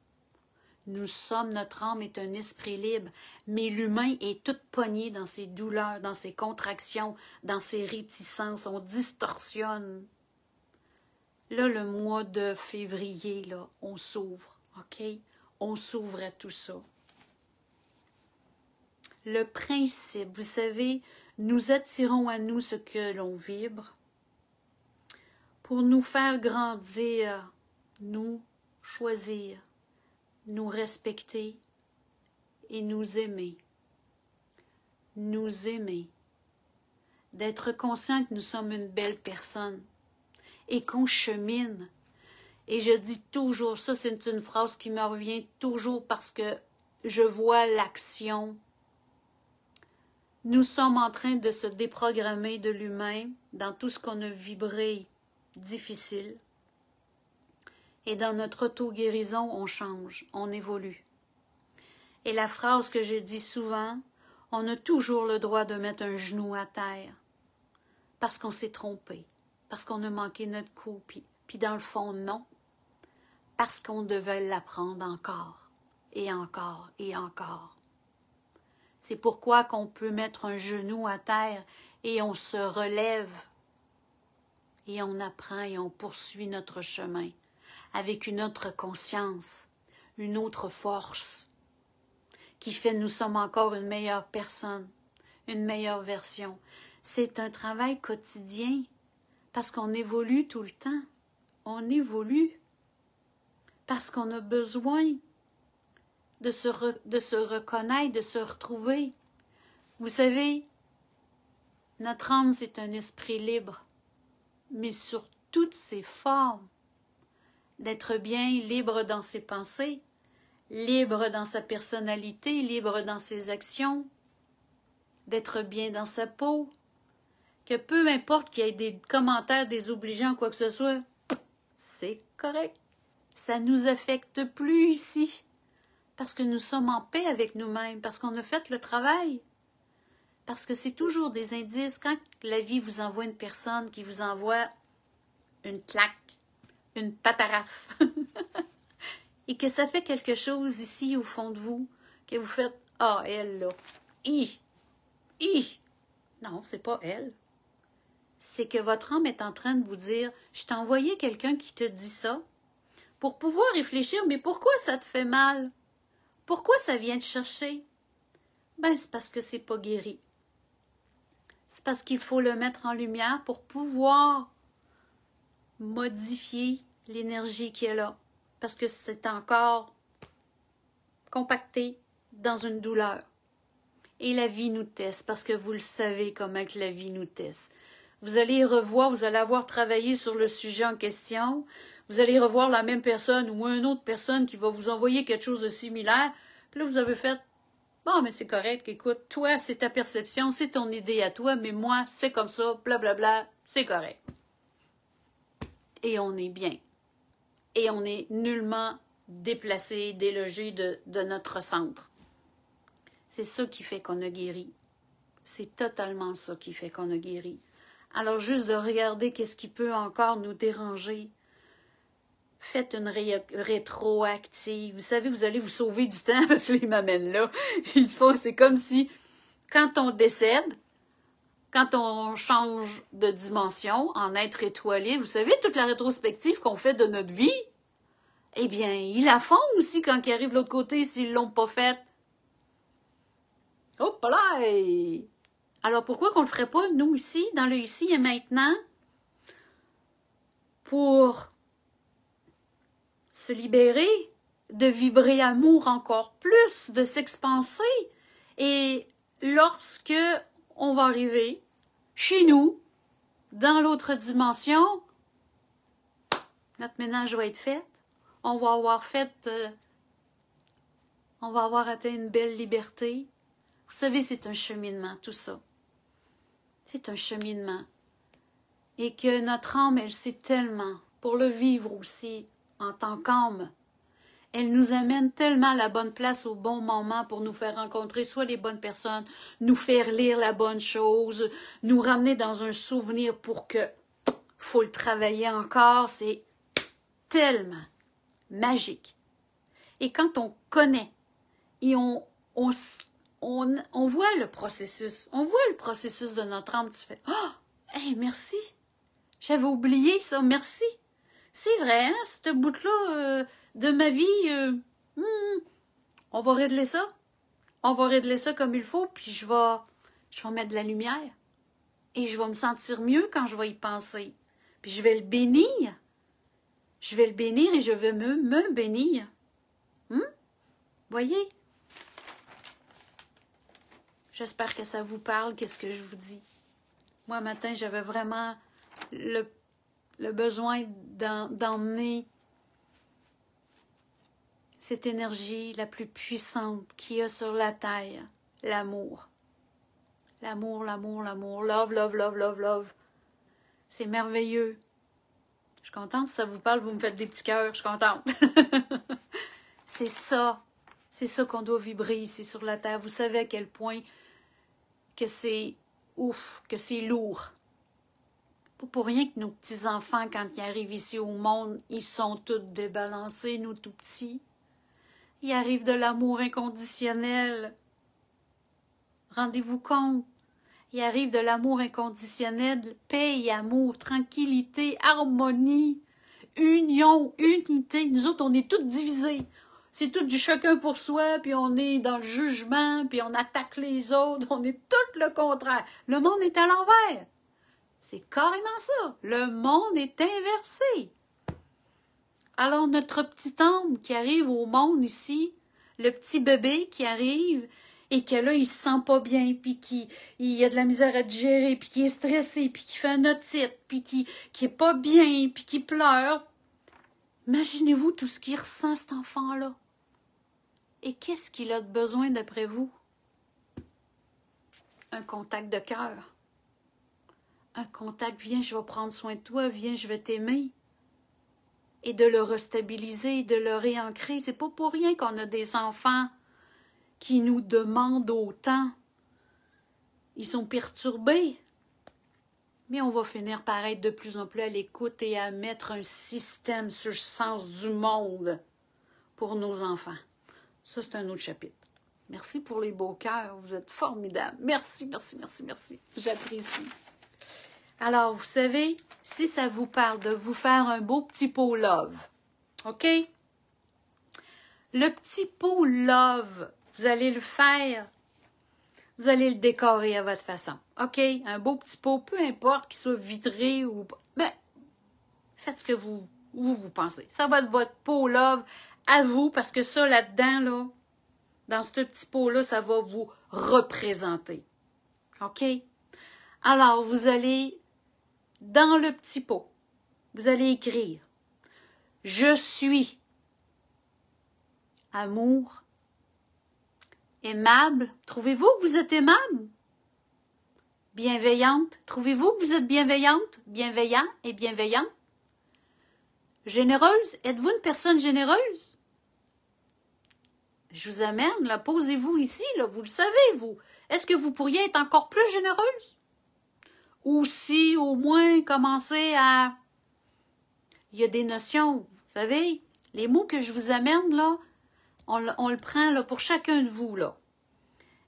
Nous sommes, notre âme est un esprit libre, mais l'humain est tout pogné dans ses douleurs, dans ses contractions, dans ses réticences, on distorsionne. Là, le mois de février, là, on s'ouvre, OK? On s'ouvre à tout ça. Le principe, vous savez, nous attirons à nous ce que l'on vibre pour nous faire grandir, nous choisir, nous respecter et nous aimer. Nous aimer. D'être conscient que nous sommes une belle personne et qu'on chemine. Et je dis toujours, ça c'est une phrase qui me revient toujours parce que je vois l'action. Nous sommes en train de se déprogrammer de l'humain dans tout ce qu'on a vibré difficile. Et dans notre auto-guérison, on change, on évolue. Et la phrase que je dis souvent, on a toujours le droit de mettre un genou à terre parce qu'on s'est trompé, parce qu'on a manqué notre coup. Puis dans le fond, non. parce qu'on devait l'apprendre encore, et encore, et encore. C'est pourquoi qu'on peut mettre un genou à terre et on se relève et on apprend et on poursuit notre chemin avec une autre conscience, une autre force qui fait que nous sommes encore une meilleure personne, une meilleure version. C'est un travail quotidien parce qu'on évolue tout le temps. On évolue parce qu'on a besoin de se reconnaître, de se retrouver. Vous savez, notre âme, c'est un esprit libre, mais sur toutes ses formes. D'être bien libre dans ses pensées, libre dans sa personnalité, libre dans ses actions, d'être bien dans sa peau, que peu importe qu'il y ait des commentaires désobligeants, quoi que ce soit, c'est correct. Ça ne nous affecte plus ici, parce que nous sommes en paix avec nous-mêmes, parce qu'on a fait le travail. Parce que c'est toujours des indices. Quand la vie vous envoie une personne qui vous envoie une claque, une pataraffe, et que ça fait quelque chose ici au fond de vous, que vous faites « Ah, elle là, non, c'est pas elle. » C'est que votre âme est en train de vous dire « Je t'ai envoyé quelqu'un qui te dit ça pour pouvoir réfléchir, mais pourquoi ça te fait mal? Pourquoi ça vient te chercher? » Ben, c'est parce que c'est pas guéri. C'est parce qu'il faut le mettre en lumière pour pouvoir modifier l'énergie qui est là. Parce que c'est encore compacté dans une douleur. Et la vie nous teste, parce que vous le savez comment que la vie nous teste. Vous allez revoir, vous allez avoir travaillé sur le sujet en question, vous allez revoir la même personne ou une autre personne qui va vous envoyer quelque chose de similaire, puis là vous avez fait « Bon, mais c'est correct, écoute, toi, c'est ta perception, c'est ton idée à toi, mais moi, c'est comme ça, blablabla, c'est correct. » Et on est bien. Et on est nullement déplacé, délogé de notre centre. C'est ça qui fait qu'on a guéri. C'est totalement ça qui fait qu'on a guéri. Alors, juste de regarder qu'est-ce qui peut encore nous déranger. Faites une rétroactive. Vous savez, vous allez vous sauver du temps parce qu'il m'amène là. C'est comme si, quand on décède, quand on change de dimension en être étoilé, vous savez, toute la rétrospective qu'on fait de notre vie, eh bien, ils la font aussi quand ils arrivent de l'autre côté s'ils ne l'ont pas faite. Hop là! Alors pourquoi qu'on ne le ferait pas, nous, ici, dans le ici et maintenant, pour se libérer, de vibrer amour encore plus, de s'expanser. Et lorsque on va arriver chez nous, dans l'autre dimension, notre ménage va être fait. On va avoir atteint une belle liberté. Vous savez, c'est un cheminement, tout ça. C'est un cheminement. Et que notre âme, elle sait tellement, pour le vivre aussi, en tant qu'âme, elle nous amène tellement à la bonne place au bon moment pour nous faire rencontrer soit les bonnes personnes, nous faire lire la bonne chose, nous ramener dans un souvenir pour que faut le travailler encore. C'est tellement magique. Et quand on connaît et on voit le processus, de notre âme, tu fais « Ah, hey, merci! J'avais oublié ça, merci! » C'est vrai, hein, cette bout-là de ma vie, on va régler ça. On va régler ça comme il faut, puis je vais mettre de la lumière. Et je vais me sentir mieux quand je vais y penser. Puis je vais le bénir. Je vais le bénir et je vais me bénir. Voyez? J'espère que ça vous parle, qu'est-ce que je vous dis. Moi, matin, j'avais vraiment le besoin d'emmener cette énergie la plus puissante qu'il y a sur la terre, l'amour. L'amour, l'amour, l'amour, love, love, love, love, love. C'est merveilleux. Je suis contente, si ça vous parle, vous me faites des petits cœurs, je suis contente. C'est ça qu'on doit vibrer ici sur la terre. Vous savez à quel point que c'est ouf, que c'est lourd. Pas pour rien que nos petits-enfants, quand ils arrivent ici au monde, ils sont tous débalancés, nous tout petits. Ils arrivent de l'amour inconditionnel. Rendez-vous compte. Ils arrivent de l'amour inconditionnel, paix et amour, tranquillité, harmonie, union, unité. Nous autres, on est tous divisés. C'est tout du chacun pour soi, puis on est dans le jugement, puis on attaque les autres. On est tout le contraire. Le monde est à l'envers. C'est carrément ça. Le monde est inversé. Alors, notre petit âme qui arrive au monde ici, le petit bébé qui arrive et que là, il se sent pas bien, puis il a de la misère à digérer, puis qui est stressé, puis qui fait un otite, puis qui est pas bien, puis qui pleure. Imaginez-vous tout ce qu'il ressent, cet enfant-là. Et qu'est-ce qu'il a de besoin d'après vous? Un contact de cœur. Un contact, viens, je vais prendre soin de toi, viens, je vais t'aimer. Et de le restabiliser, de le réancrer. C'est pas pour rien qu'on a des enfants qui nous demandent autant. Ils sont perturbés. Mais on va finir par être de plus en plus à l'écoute et à mettre un système sur le sens du monde pour nos enfants. Ça, c'est un autre chapitre. Merci pour les beaux cœurs. Vous êtes formidables. Merci, merci, merci, merci. J'apprécie. Alors, vous savez, si ça vous parle de vous faire un beau petit pot love, OK? Le petit pot love, vous allez le faire, vous allez le décorer à votre façon, OK? Un beau petit pot, peu importe qu'il soit vitré ou pas, mais faites ce que vous pensez. Ça va être votre pot love à vous, parce que ça, là-dedans, là, dans ce petit pot-là, ça va vous représenter, OK? Alors, vous allez... Dans le petit pot, vous allez écrire « Je suis amour, aimable. » Trouvez-vous que vous êtes aimable? Bienveillante. Trouvez-vous que vous êtes bienveillante? Bienveillant et bienveillant? Généreuse. Êtes-vous une personne généreuse? Je vous amène, là, posez-vous ici, là, vous le savez, vous. Est-ce que vous pourriez être encore plus généreuse? Ou si, au moins, commencer à... Il y a des notions, vous savez, les mots que je vous amène, là, on le prend là, pour chacun de vous, là.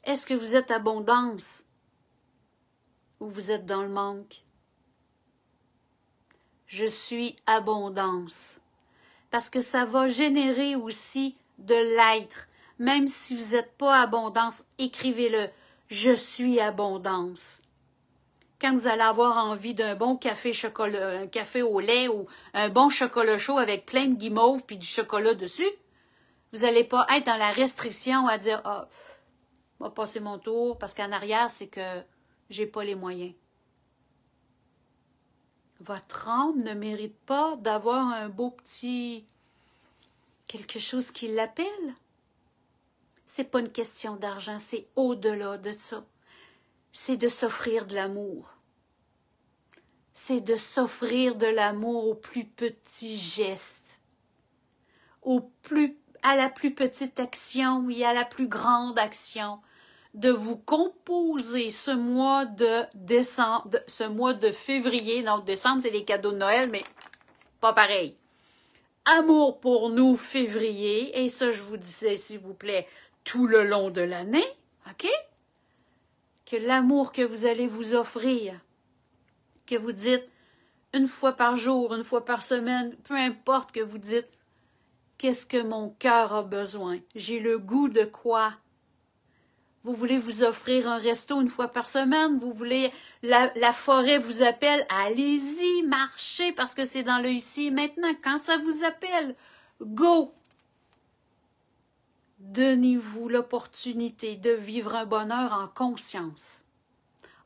Est-ce que vous êtes abondance? Ou vous êtes dans le manque? Je suis abondance. Parce que ça va générer aussi de l'être. Même si vous n'êtes pas abondance, écrivez-le. Je suis abondance. Quand vous allez avoir envie d'un bon café chocolat, un café au lait ou un bon chocolat chaud avec plein de guimauves puis du chocolat dessus, vous n'allez pas être dans la restriction à dire « Ah, je vais passer mon tour parce qu'en arrière, c'est que j'ai pas les moyens. » Votre âme ne mérite pas d'avoir un beau petit quelque chose qui l'appelle. C'est pas une question d'argent, c'est au-delà de ça. C'est de s'offrir de l'amour. C'est de s'offrir de l'amour au plus petit geste, à la plus petite action et à la plus grande action, de vous composer ce mois de décembre, ce mois de février. Donc, décembre, c'est les cadeaux de Noël, mais pas pareil. Amour pour nous, février, et ça, je vous disais, s'il vous plaît, tout le long de l'année, OK? Que l'amour que vous allez vous offrir, que vous dites une fois par jour, une fois par semaine, peu importe que vous dites, qu'est-ce que mon cœur a besoin? J'ai le goût de quoi? Vous voulez vous offrir un resto une fois par semaine? Vous voulez, la forêt vous appelle? Allez-y, marchez parce que c'est dans le ici et maintenant. Quand ça vous appelle, go! Donnez-vous l'opportunité de vivre un bonheur en conscience.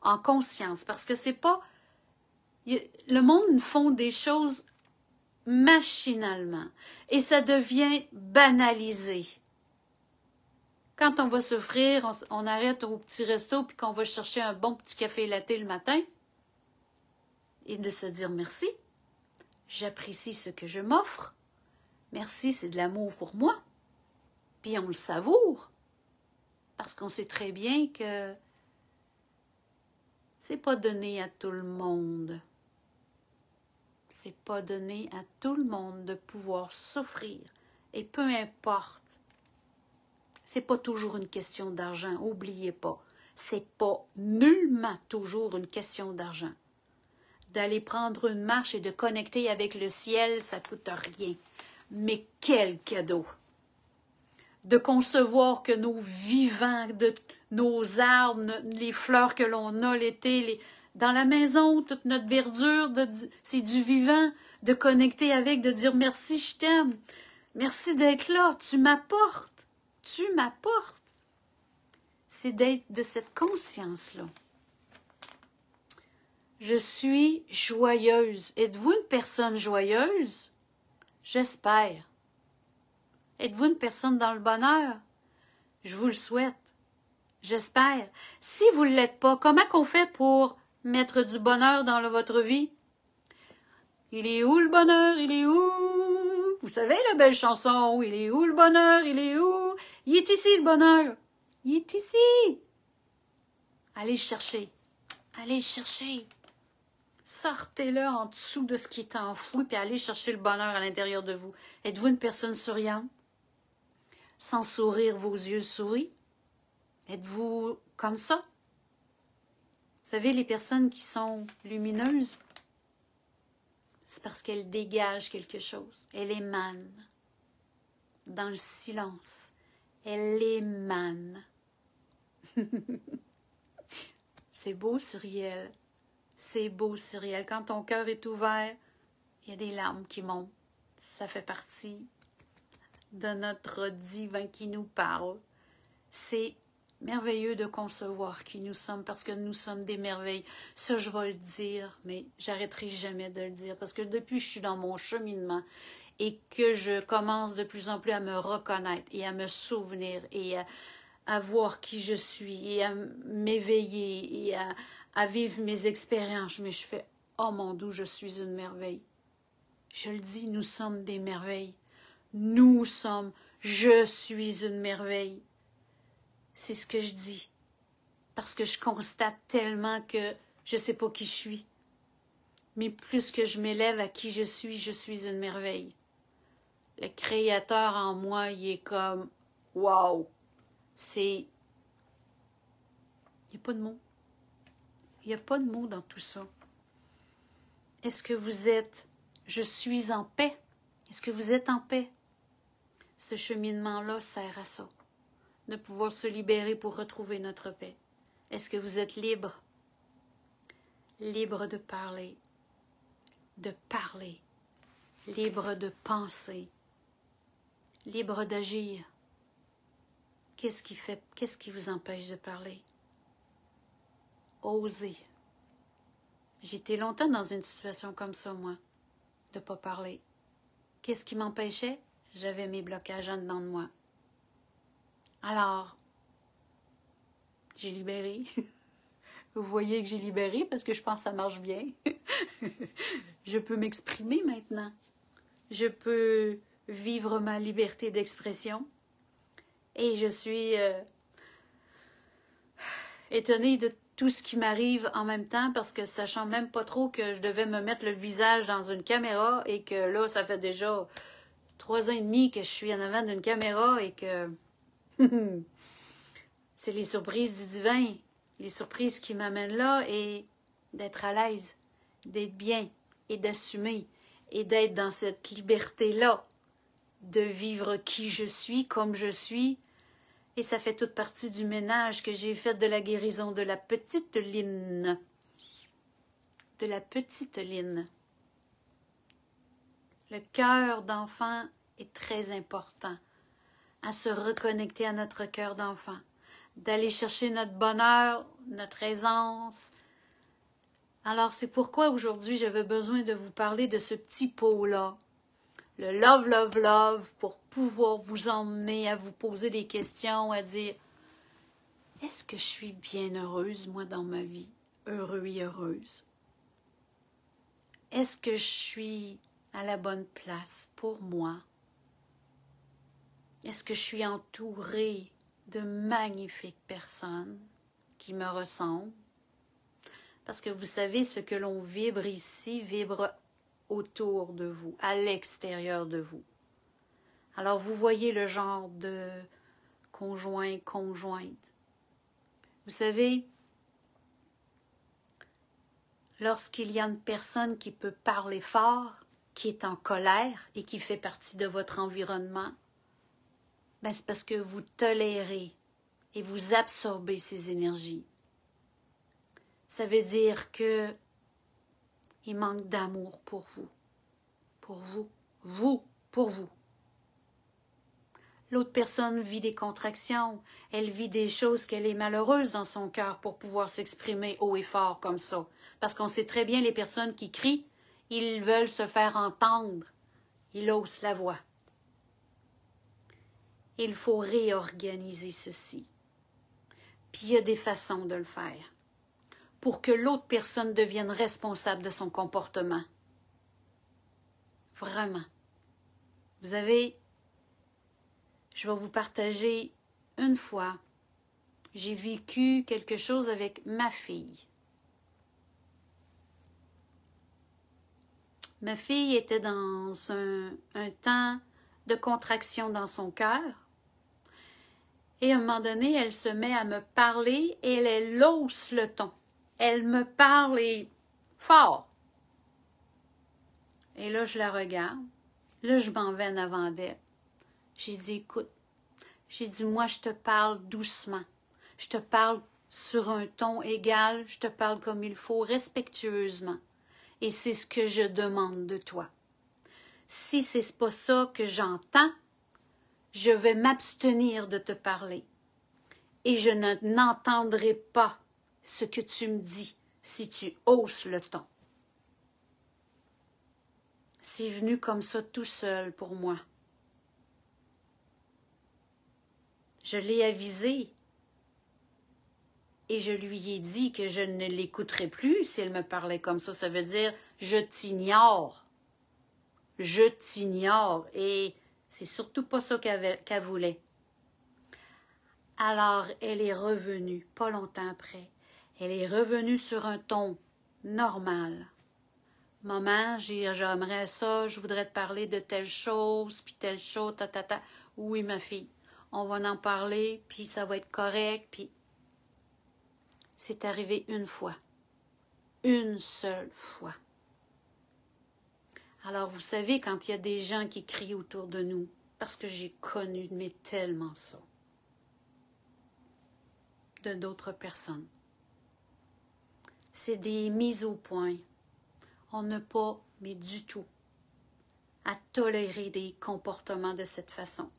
En conscience, parce que c'est pas... Le monde font des choses machinalement et ça devient banalisé. Quand on va s'offrir, on arrête au petit resto puis qu'on va chercher un bon petit café latte le matin et de se dire merci. J'apprécie ce que je m'offre. Merci, c'est de l'amour pour moi. Puis on le savoure parce qu'on sait très bien que c'est pas donné à tout le monde. c'est pas donné à tout le monde de pouvoir souffrir. Et peu importe, c'est pas toujours une question d'argent, oubliez pas. C'est pas nullement toujours une question d'argent. D'aller prendre une marche et de connecter avec le ciel, ça coûte rien. Mais quel cadeau! De concevoir que nos vivants, nos arbres, les fleurs que l'on a l'été, dans la maison, toute notre verdure, c'est du vivant, de connecter avec, de dire merci, je t'aime. Merci d'être là, tu m'apportes. Tu m'apportes. C'est d'être de cette conscience-là. Je suis joyeuse. Êtes-vous une personne joyeuse? J'espère. Êtes-vous une personne dans le bonheur? Je vous le souhaite. J'espère. Si vous ne l'êtes pas, comment qu'on fait pour mettre du bonheur dans votre vie? Il est où le bonheur? Il est où? Vous savez la belle chanson? Il est où le bonheur? Il est où? Il est ici le bonheur. Il est ici. Allez le chercher. Allez le chercher. Sortez-le en dessous de ce qui est enfoui, puis allez chercher le bonheur à l'intérieur de vous. Êtes-vous une personne souriante? Sans sourire, vos yeux sourient? Êtes-vous comme ça? Vous savez, les personnes qui sont lumineuses, c'est parce qu'elles dégagent quelque chose. Elles émanent. Dans le silence, elles émanent. C'est beau, Cyrielle. C'est beau, Cyrielle. Quand ton cœur est ouvert, il y a des larmes qui montent. Ça fait partie de notre divin qui nous parle. C'est merveilleux de concevoir qui nous sommes parce que nous sommes des merveilles. Ça, je vais le dire, mais j'arrêterai jamais de le dire parce que depuis que je suis dans mon cheminement et que je commence de plus en plus à me reconnaître et à me souvenir et à voir qui je suis et à m'éveiller et à vivre mes expériences, mais je fais « Oh mon Dieu, je suis une merveille ». Je le dis, nous sommes des merveilles. Nous sommes, je suis une merveille. C'est ce que je dis. Parce que je constate tellement que je ne sais pas qui je suis. Mais plus que je m'élève à qui je suis une merveille. Le créateur en moi, il est comme « Wow ». C'est... Il n'y a pas de mots. Il n'y a pas de mots dans tout ça. Est-ce que vous êtes « Je suis en paix ». Est-ce que vous êtes en paix? Ce cheminement-là sert à ça. De pouvoir se libérer pour retrouver notre paix. Est-ce que vous êtes libre? Libre de parler. De parler. Libre de penser. Libre d'agir. Qu'est-ce qui vous empêche de parler? Osez. J'ai été longtemps dans une situation comme ça, moi, de ne pas parler. Qu'est-ce qui m'empêchait? J'avais mes blocages en dedans de moi. Alors, j'ai libéré. Vous voyez que j'ai libéré parce que je pense que ça marche bien. Je peux m'exprimer maintenant. Je peux vivre ma liberté d'expression. Et je suis étonnée de tout ce qui m'arrive en même temps parce que sachant même pas trop que je devais me mettre le visage dans une caméra et que là, ça fait déjà 3 ans et demi que je suis en avant d'une caméra et que c'est les surprises du divin, les surprises qui m'amènent là et d'être à l'aise, d'être bien et d'assumer et d'être dans cette liberté-là, de vivre qui je suis, comme je suis. Et ça fait toute partie du ménage que j'ai fait de la guérison de la petite Lynn. De la petite Lynn. Le cœur d'enfant est très important. À se reconnecter à notre cœur d'enfant. D'aller chercher notre bonheur, notre aisance. Alors c'est pourquoi aujourd'hui j'avais besoin de vous parler de ce petit pot-là. Le love, love, love, pour pouvoir vous emmener à vous poser des questions, à dire « Est-ce que je suis bien heureuse, moi, dans ma vie? Heureux et heureuse. Est-ce que je suis à la bonne place pour moi? Est-ce que je suis entourée de magnifiques personnes qui me ressemblent? Parce que vous savez, ce que l'on vibre ici vibre autour de vous, à l'extérieur de vous. Alors, vous voyez le genre de conjoint, conjointe. Vous savez, lorsqu'il y a une personne qui peut parler fort, qui est en colère et qui fait partie de votre environnement, ben c'est parce que vous tolérez et vous absorbez ces énergies. Ça veut dire que il manque d'amour pour vous, pour vous. L'autre personne vit des contractions, elle vit des choses qu'elle est malheureuse dans son cœur pour pouvoir s'exprimer haut et fort comme ça. Parce qu'on sait très bien les personnes qui crient, ils veulent se faire entendre, ils haussent la voix. Il faut réorganiser ceci. Puis il y a des façons de le faire pour que l'autre personne devienne responsable de son comportement. Vraiment. Vous avez... Je vais vous partager une fois, j'ai vécu quelque chose avec ma fille. Ma fille était dans un temps de contraction dans son cœur. Et à un moment donné, elle se met à me parler et elle hausse le ton. Elle me parle et fort. Et là, je la regarde. Là, je m'en vais en avant d'elle. J'ai dit, écoute, j'ai dit, moi, je te parle doucement. Je te parle sur un ton égal. Je te parle comme il faut, respectueusement. Et c'est ce que je demande de toi. Si c'est pas ça que j'entends, je vais m'abstenir de te parler. Et je n'entendrai pas ce que tu me dis si tu hausses le ton. C'est venu comme ça tout seul pour moi. Je l'ai avisée et je lui ai dit que je ne l'écouterais plus si elle me parlait comme ça. Ça veut dire je t'ignore. Je t'ignore. Et c'est surtout pas ça qu'elle voulait. Alors, elle est revenue, pas longtemps après. Elle est revenue sur un ton normal. Maman, j'aimerais ça, je voudrais te parler de telle chose, puis telle chose, ta. Oui, ma fille, on va en parler, puis ça va être correct, puis... C'est arrivé une fois. Une seule fois. Alors, vous savez, quand il y a des gens qui crient autour de nous, parce que j'ai connu, mais tellement ça, de d'autres personnes. C'est des mises au point. On n'a pas, mais du tout, à tolérer des comportements de cette façon.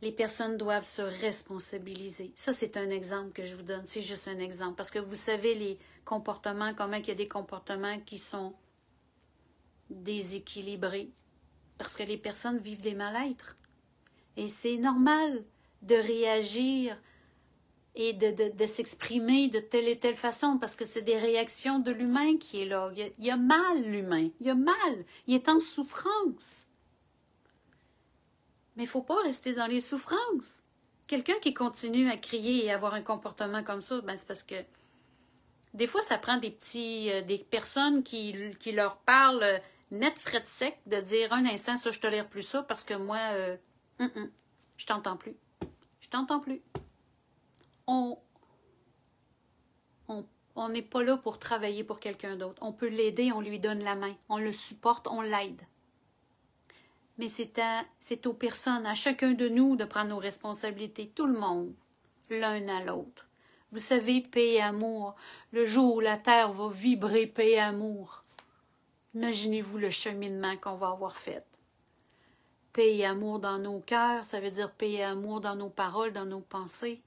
Les personnes doivent se responsabiliser. Ça, c'est un exemple que je vous donne. C'est juste un exemple. Parce que vous savez, les comportements, comment il y a des comportements qui sont déséquilibrés. Parce que les personnes vivent des mal-être. Et c'est normal de réagir et de s'exprimer de telle et telle façon, parce que c'est des réactions de l'humain qui est là. Il y a mal, l'humain. Il y a mal. Il est en souffrance. Mais il ne faut pas rester dans les souffrances. Quelqu'un qui continue à crier et avoir un comportement comme ça, ben c'est parce que des fois, ça prend des personnes qui leur parlent net, fret sec, de dire un instant, ça, je tolère plus ça parce que moi, je t'entends plus. Je t'entends plus. On n'est pas là pour travailler pour quelqu'un d'autre. On peut l'aider, on lui donne la main. On le supporte, on l'aide. Mais c'est aux personnes, à chacun de nous, de prendre nos responsabilités, tout le monde, l'un à l'autre. Vous savez, paix et amour, le jour où la terre va vibrer paix et amour, imaginez-vous le cheminement qu'on va avoir fait. Paix et amour dans nos cœurs, ça veut dire paix et amour dans nos paroles, dans nos pensées.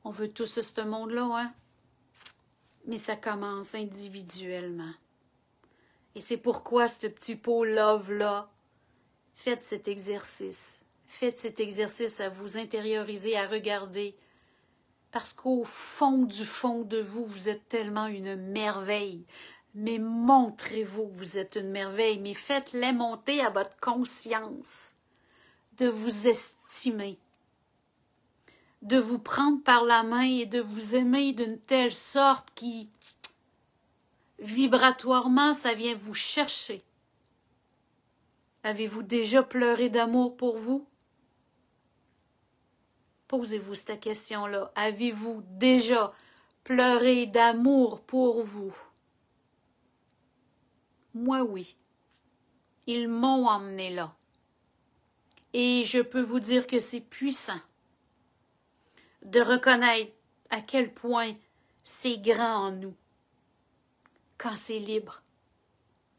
On veut tous ce monde-là, hein? Mais ça commence individuellement. Et c'est pourquoi ce petit pot love-là, faites cet exercice. Faites cet exercice à vous intérioriser, à regarder. Parce qu'au fond de vous, vous êtes tellement une merveille. Mais montrez-vous que vous êtes une merveille. Mais faites-les monter à votre conscience. De vous estimer. De vous prendre par la main et de vous aimer d'une telle sorte qui... Vibratoirement, ça vient vous chercher. Avez-vous déjà pleuré d'amour pour vous? Posez-vous cette question-là. Avez-vous déjà pleuré d'amour pour vous? Moi, oui. Ils m'ont emmené là. Et je peux vous dire que c'est puissant de reconnaître à quel point c'est grand en nous. Quand c'est libre.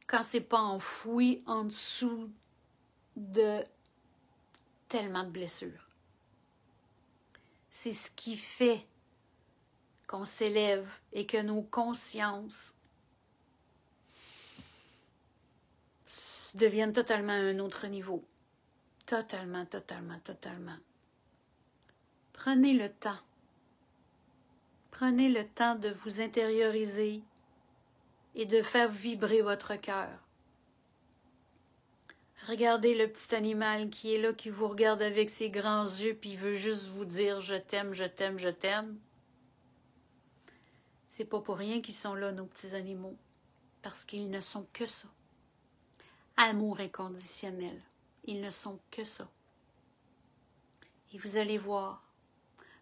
Quand c'est pas enfoui en dessous de tellement de blessures. C'est ce qui fait qu'on s'élève et que nos consciences deviennent totalement à un autre niveau. Totalement, totalement, totalement. Prenez le temps. Prenez le temps de vous intérioriser et de faire vibrer votre cœur. Regardez le petit animal qui est là, qui vous regarde avec ses grands yeux, puis il veut juste vous dire « je t'aime, je t'aime, je t'aime ». C'est pas pour rien qu'ils sont là, nos petits animaux, parce qu'ils ne sont que ça. Amour inconditionnel. Ils ne sont que ça. Et vous allez voir,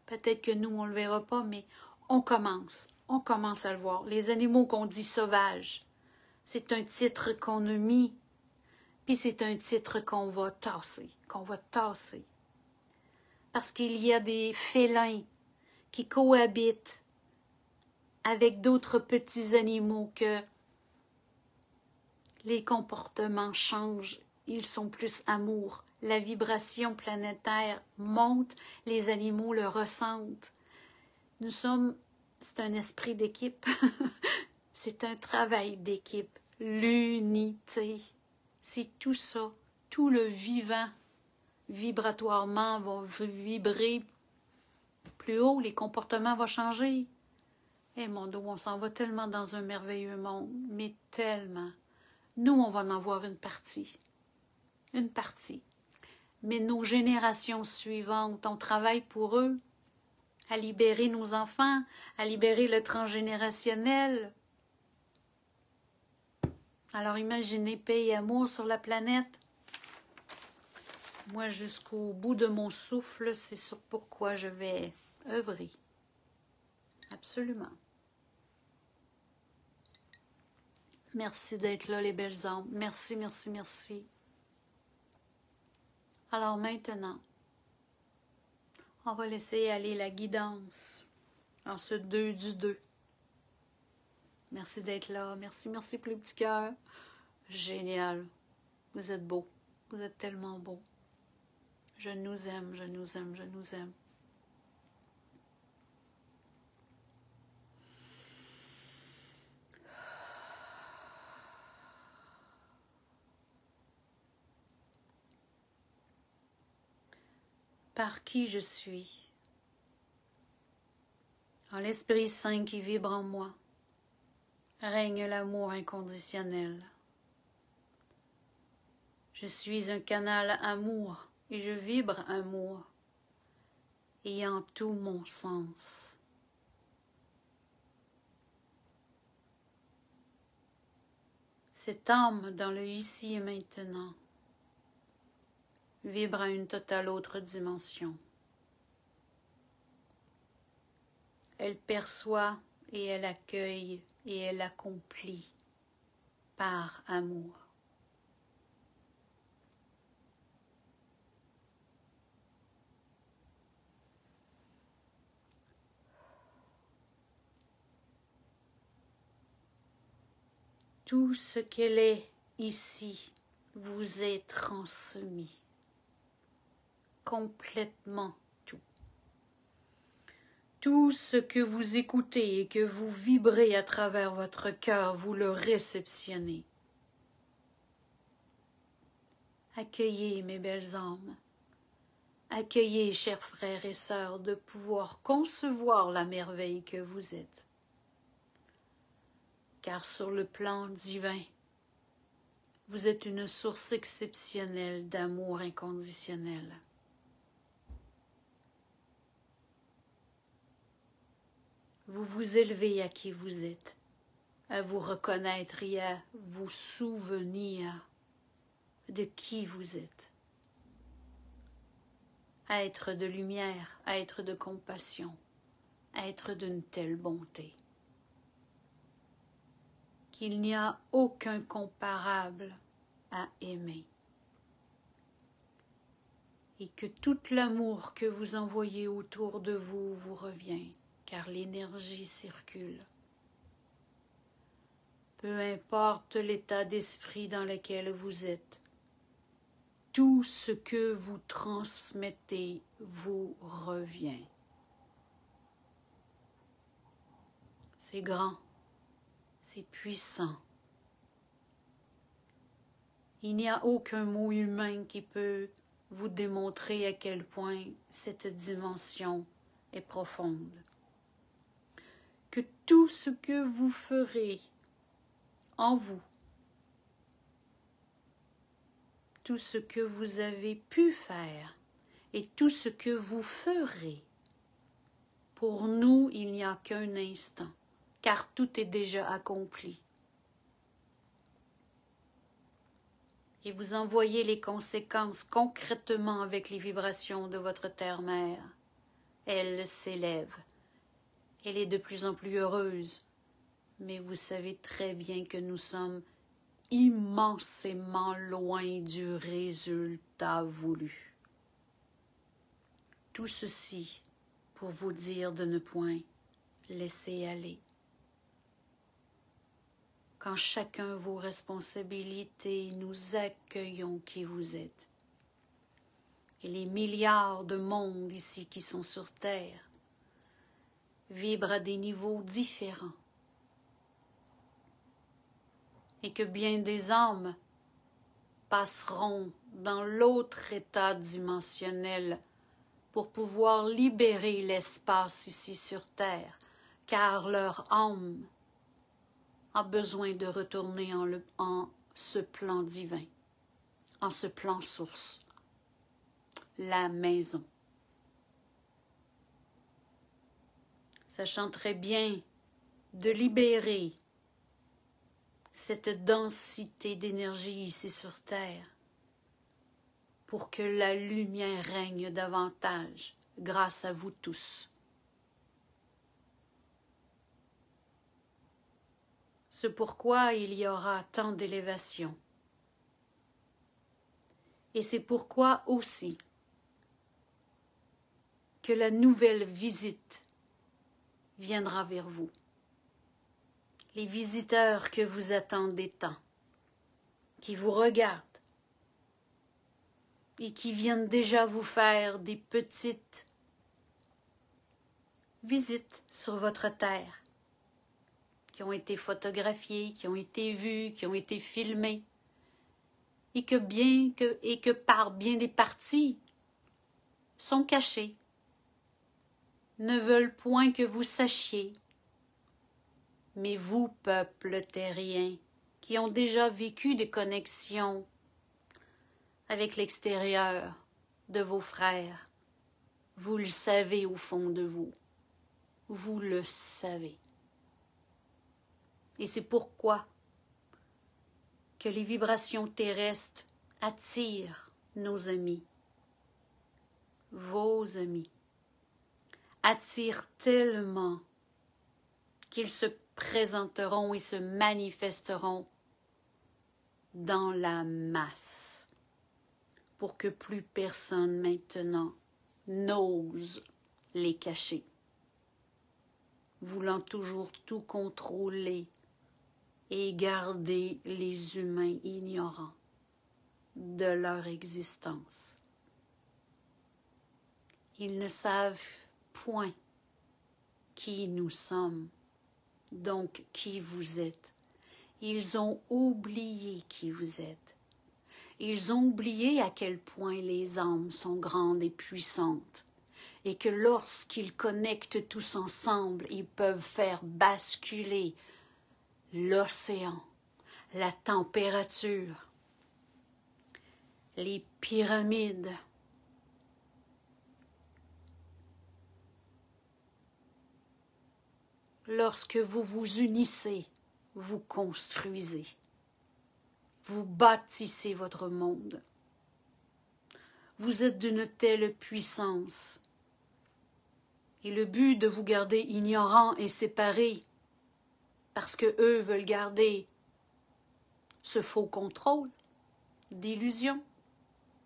peut-être que nous, on ne le verra pas, mais on commence à le voir. Les animaux qu'on dit sauvages, c'est un titre qu'on a mis, puis c'est un titre qu'on va tasser, Parce qu'il y a des félins qui cohabitent avec d'autres petits animaux que les comportements changent, ils sont plus amour. La vibration planétaire monte, les animaux le ressentent. C'est un esprit d'équipe, c'est un travail d'équipe, l'unité. C'est tout ça, tout le vivant, vibratoirement, va vibrer plus haut, les comportements vont changer. Eh mon Dieu, on s'en va tellement dans un merveilleux monde, mais tellement. Nous, on va en voir une partie. Mais nos générations suivantes, on travaille pour eux, à libérer nos enfants, à libérer le transgénérationnel. Alors imaginez paix et amour sur la planète. Moi, jusqu'au bout de mon souffle, c'est sur pourquoi je vais œuvrer. Absolument. Merci d'être là, les belles âmes. Merci, merci, merci. Alors maintenant, on va laisser aller la guidance en ce 2 du 2. Merci d'être là. Merci, merci pour les petits cœurs. Génial. Vous êtes beaux. Vous êtes tellement beaux. Je nous aime, je nous aime, je nous aime. Par qui je suis, en l'Esprit Saint qui vibre en moi, règne l'amour inconditionnel. Je suis un canal amour et je vibre amour, ayant tout mon sens. Cette âme dans le ici et maintenant vibre à une totale autre dimension. Elle perçoit et elle accueille et elle accomplit par amour. Tout ce qu'elle est ici vous est transmis. Complètement tout. Tout ce que vous écoutez et que vous vibrez à travers votre cœur, vous le réceptionnez. Accueillez, mes belles âmes. Accueillez, chers frères et sœurs, de pouvoir concevoir la merveille que vous êtes. Car sur le plan divin, vous êtes une source exceptionnelle d'amour inconditionnel. Vous vous élevez à qui vous êtes. à vous reconnaître et à vous souvenir de qui vous êtes. Être de lumière, être de compassion, être d'une telle bonté, qu'il n'y a aucun comparable à aimer, et que tout l'amour que vous envoyez autour de vous vous revient, car l'énergie circule. Peu importe l'état d'esprit dans lequel vous êtes, tout ce que vous transmettez vous revient. C'est grand, c'est puissant. Il n'y a aucun mot humain qui peut vous démontrer à quel point cette dimension est profonde. Que tout ce que vous ferez en vous, tout ce que vous avez pu faire et tout ce que vous ferez, pour nous, il n'y a qu'un instant, car tout est déjà accompli. Et vous envoyez les conséquences concrètement avec les vibrations de votre terre-mère. Elle s'élève. Elle est de plus en plus heureuse. Mais vous savez très bien que nous sommes immensément loin du résultat voulu. Tout ceci pour vous dire de ne point laisser aller. Quand chacun vos responsabilités, nous accueillons qui vous êtes. Et les milliards de mondes ici qui sont sur Terre vibrent à des niveaux différents. Et que bien des âmes passeront dans l'autre état dimensionnel pour pouvoir libérer l'espace ici sur Terre, car leur âme a besoin de retourner en ce plan divin, en ce plan source, la maison. Sachant très bien de libérer cette densité d'énergie ici sur Terre pour que la lumière règne davantage grâce à vous tous. C'est pourquoi il y aura tant d'élévation. Et c'est pourquoi aussi que la nouvelle visite viendra vers vous. Les visiteurs que vous attendez tant, qui vous regardent et qui viennent déjà vous faire des petites visites sur votre terre, qui ont été photographiées, qui ont été vues, qui ont été filmées, et que par bien des parties sont cachées, ne veulent point que vous sachiez. Mais vous, peuple terrien, qui ont déjà vécu des connexions avec l'extérieur de vos frères, vous le savez au fond de vous. Vous le savez. Et c'est pourquoi que les vibrations terrestres attirent nos amis, vos amis, attirent tellement qu'ils se présenteront et se manifesteront dans la masse pour que plus personne maintenant n'ose les cacher, voulant toujours tout contrôler et garder les humains ignorants de leur existence. Ils ne savent point qui nous sommes, donc qui vous êtes. Ils ont oublié qui vous êtes. Ils ont oublié à quel point les âmes sont grandes et puissantes, et que lorsqu'ils connectent tous ensemble, ils peuvent faire basculer l'océan, la température, les pyramides, lorsque vous vous unissez, vous construisez. Vous bâtissez votre monde. Vous êtes d'une telle puissance. Et le but de vous garder ignorants et séparés, parce que eux veulent garder ce faux contrôle, d'illusion.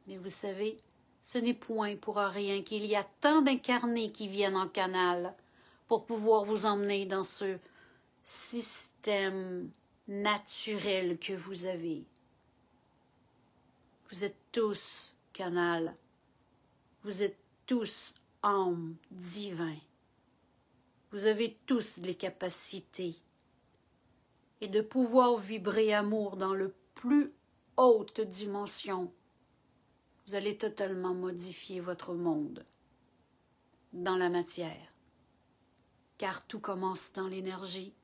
Mais vous savez, ce n'est point pour rien qu'il y a tant d'incarnés qui viennent en canal pour pouvoir vous emmener dans ce système naturel que vous avez. Vous êtes tous canal. Vous êtes tous âmes divins. Vous avez tous les capacités et de pouvoir vibrer amour dans le plus haute dimension. Vous allez totalement modifier votre monde dans la matière, car tout commence dans l'énergie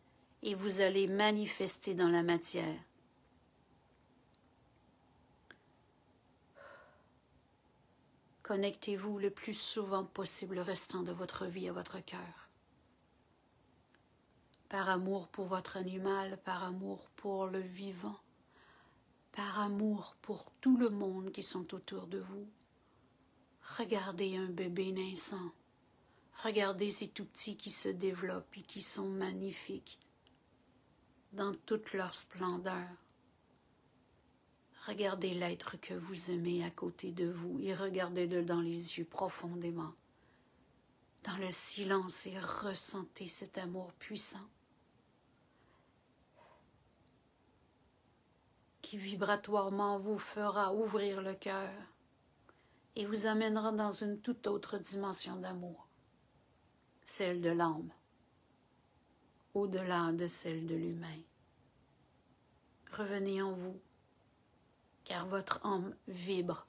et vous allez manifester dans la matière. Connectez-vous le plus souvent possible le restant de votre vie à votre cœur. Par amour pour votre animal, par amour pour le vivant, par amour pour tout le monde qui sont autour de vous. Regardez un bébé naissant. Regardez ces tout petits qui se développent et qui sont magnifiques dans toute leur splendeur. Regardez l'être que vous aimez à côté de vous et regardez-le dans les yeux profondément, dans le silence, et ressentez cet amour puissant qui vibratoirement vous fera ouvrir le cœur et vous amènera dans une toute autre dimension d'amour, celle de l'âme, au-delà de celle de l'humain. Revenez en vous, car votre âme vibre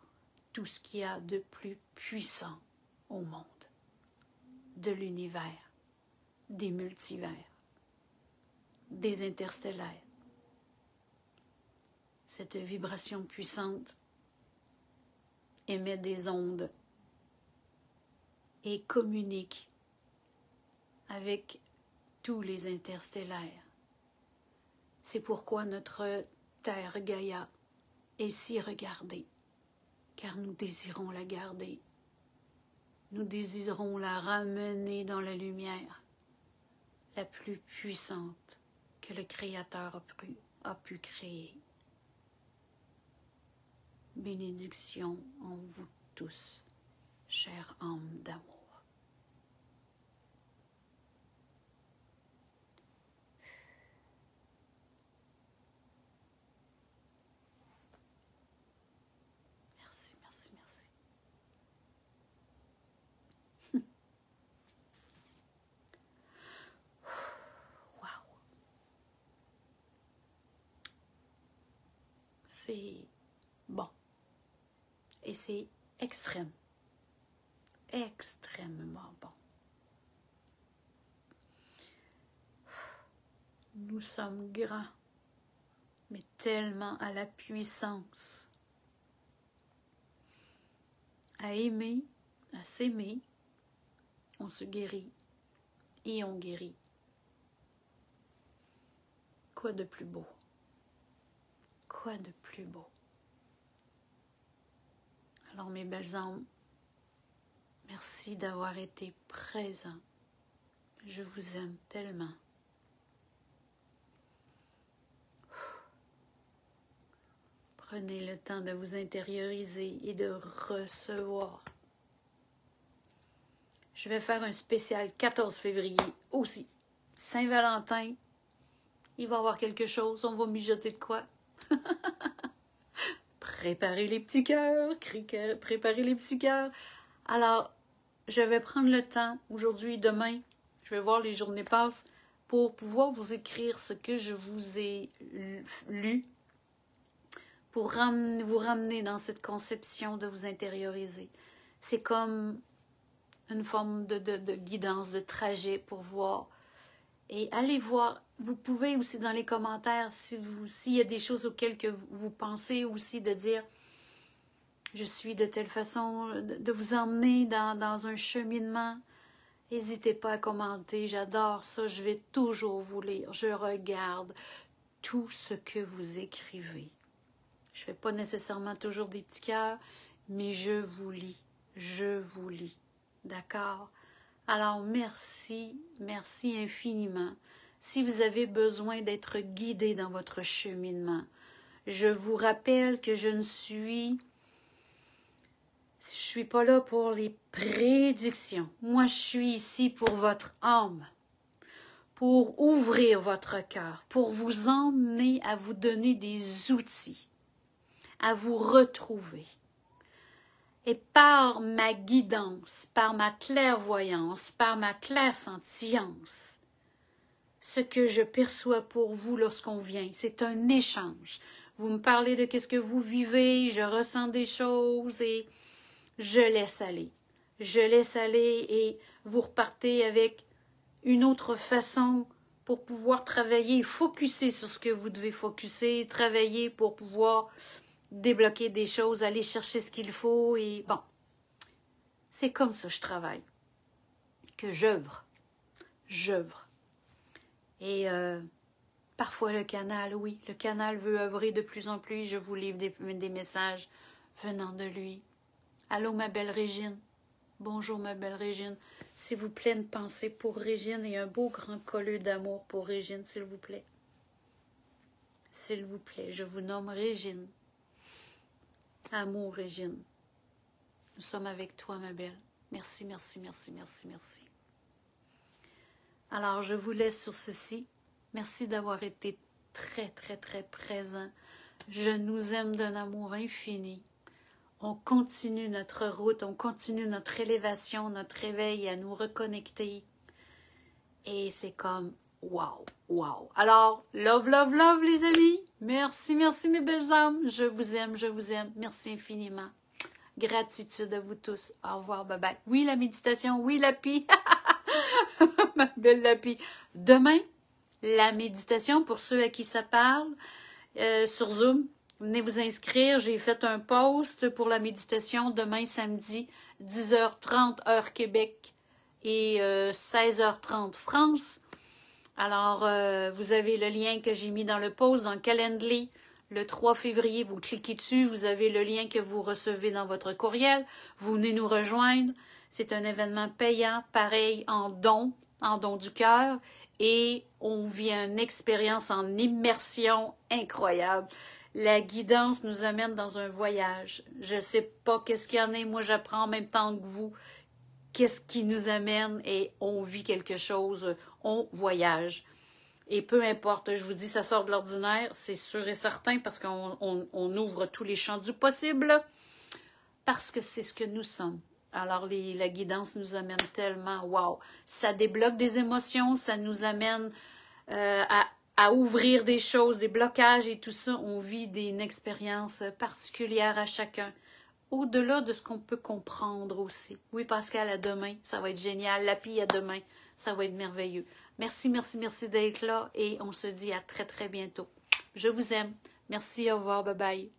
tout ce qu'il y a de plus puissant au monde, de l'univers, des multivers, des interstellaires. Cette vibration puissante émet des ondes et communique avec tous les interstellaires. C'est pourquoi notre Terre Gaïa est si regardée, car nous désirons la garder. Nous désirons la ramener dans la lumière, la plus puissante que le Créateur a pu créer. Bénédiction en vous tous, chère âme d'amour. Merci, merci, merci. Wow. C'est bon. Et c'est extrêmement bon. Nous sommes grands, mais tellement à la puissance, à aimer, à s'aimer, on se guérit et on guérit. Quoi de plus beau? Quoi de plus beau? Alors mes belles âmes, merci d'avoir été présents. Je vous aime tellement. Prenez le temps de vous intérioriser et de recevoir. Je vais faire un spécial 14 février aussi. Saint-Valentin, il va y avoir quelque chose, on va mijoter de quoi? Préparez les petits cœurs, préparez les petits cœurs. Alors, je vais prendre le temps, aujourd'hui, demain, je vais voir les journées passent, pour pouvoir vous écrire ce que je vous ai lu, pour vous ramener dans cette conception de vous intérioriser. C'est comme une forme de guidance, de trajet pour voir. Et allez voir, vous pouvez aussi dans les commentaires, s'il y a des choses auxquelles que vous pensez aussi, de dire je suis de telle façon, de vous emmener dans un cheminement. N'hésitez pas à commenter, j'adore ça, je vais toujours vous lire. Je regarde tout ce que vous écrivez. Je ne fais pas nécessairement toujours des petits cœurs, mais je vous lis. Je vous lis. D'accord? Alors, merci, merci infiniment. Si vous avez besoin d'être guidé dans votre cheminement, je vous rappelle que je ne suis pas là pour les prédictions. Moi, je suis ici pour votre âme, pour ouvrir votre cœur, pour vous emmener à vous donner des outils, à vous retrouver. Et par ma guidance, par ma clairvoyance, par ma clairsentience, ce que je perçois pour vous lorsqu'on vient, c'est un échange. Vous me parlez de qu'est-ce que vous vivez, je ressens des choses et je laisse aller. Je laisse aller et vous repartez avec une autre façon pour pouvoir travailler, focusser sur ce que vous devez focusser, travailler pour pouvoir débloquer des choses, aller chercher ce qu'il faut et bon, c'est comme ça que je travaille, que j'œuvre. Et parfois le canal, oui, le canal veut œuvrer de plus en plus, je vous livre des messages venant de lui. Allô ma belle Régine, bonjour ma belle Régine, s'il vous plaît une pensée pour Régine et un beau grand colleux d'amour pour Régine, s'il vous plaît. S'il vous plaît, je vous nomme Régine. Amour, Régine, nous sommes avec toi, ma belle. Merci, merci, merci, merci, merci. Alors, je vous laisse sur ceci. Merci d'avoir été très, très, très présent. Je nous aime d'un amour infini. On continue notre route, on continue notre élévation, notre réveil à nous reconnecter. Et c'est comme, wow, wow. Alors, love, love, love, les amis. Merci, merci, mes belles âmes. Je vous aime, je vous aime. Merci infiniment. Gratitude à vous tous. Au revoir, bye bye. Oui, la méditation, oui, Lapi. Ma belle Lapi. Demain, la méditation, pour ceux à qui ça parle, sur Zoom, venez vous inscrire. J'ai fait un post pour la méditation demain, samedi, 10h30, heure Québec et 16h30, France. Alors, vous avez le lien que j'ai mis dans le post, dans le Calendly. Le 3 février, vous cliquez dessus, vous avez le lien que vous recevez dans votre courriel. Vous venez nous rejoindre. C'est un événement payant, pareil, en don du cœur. Et on vit une expérience en immersion incroyable. La guidance nous amène dans un voyage. Je ne sais pas qu'est-ce qu'il y en a, moi j'apprends en même temps que vous. Qu'est-ce qui nous amène et on vit quelque chose, on voyage. Et peu importe, je vous dis, ça sort de l'ordinaire, c'est sûr et certain, parce qu'on ouvre tous les champs du possible, parce que c'est ce que nous sommes. Alors, la guidance nous amène tellement, wow, ça débloque des émotions, ça nous amène à ouvrir des choses, des blocages et tout ça. On vit une expérience particulière à chacun, au-delà de ce qu'on peut comprendre aussi. Oui, Pascal, à demain, ça va être génial. Lapi, à demain, ça va être merveilleux. Merci, merci, merci d'être là et on se dit à très, très bientôt. Je vous aime. Merci, au revoir, bye bye.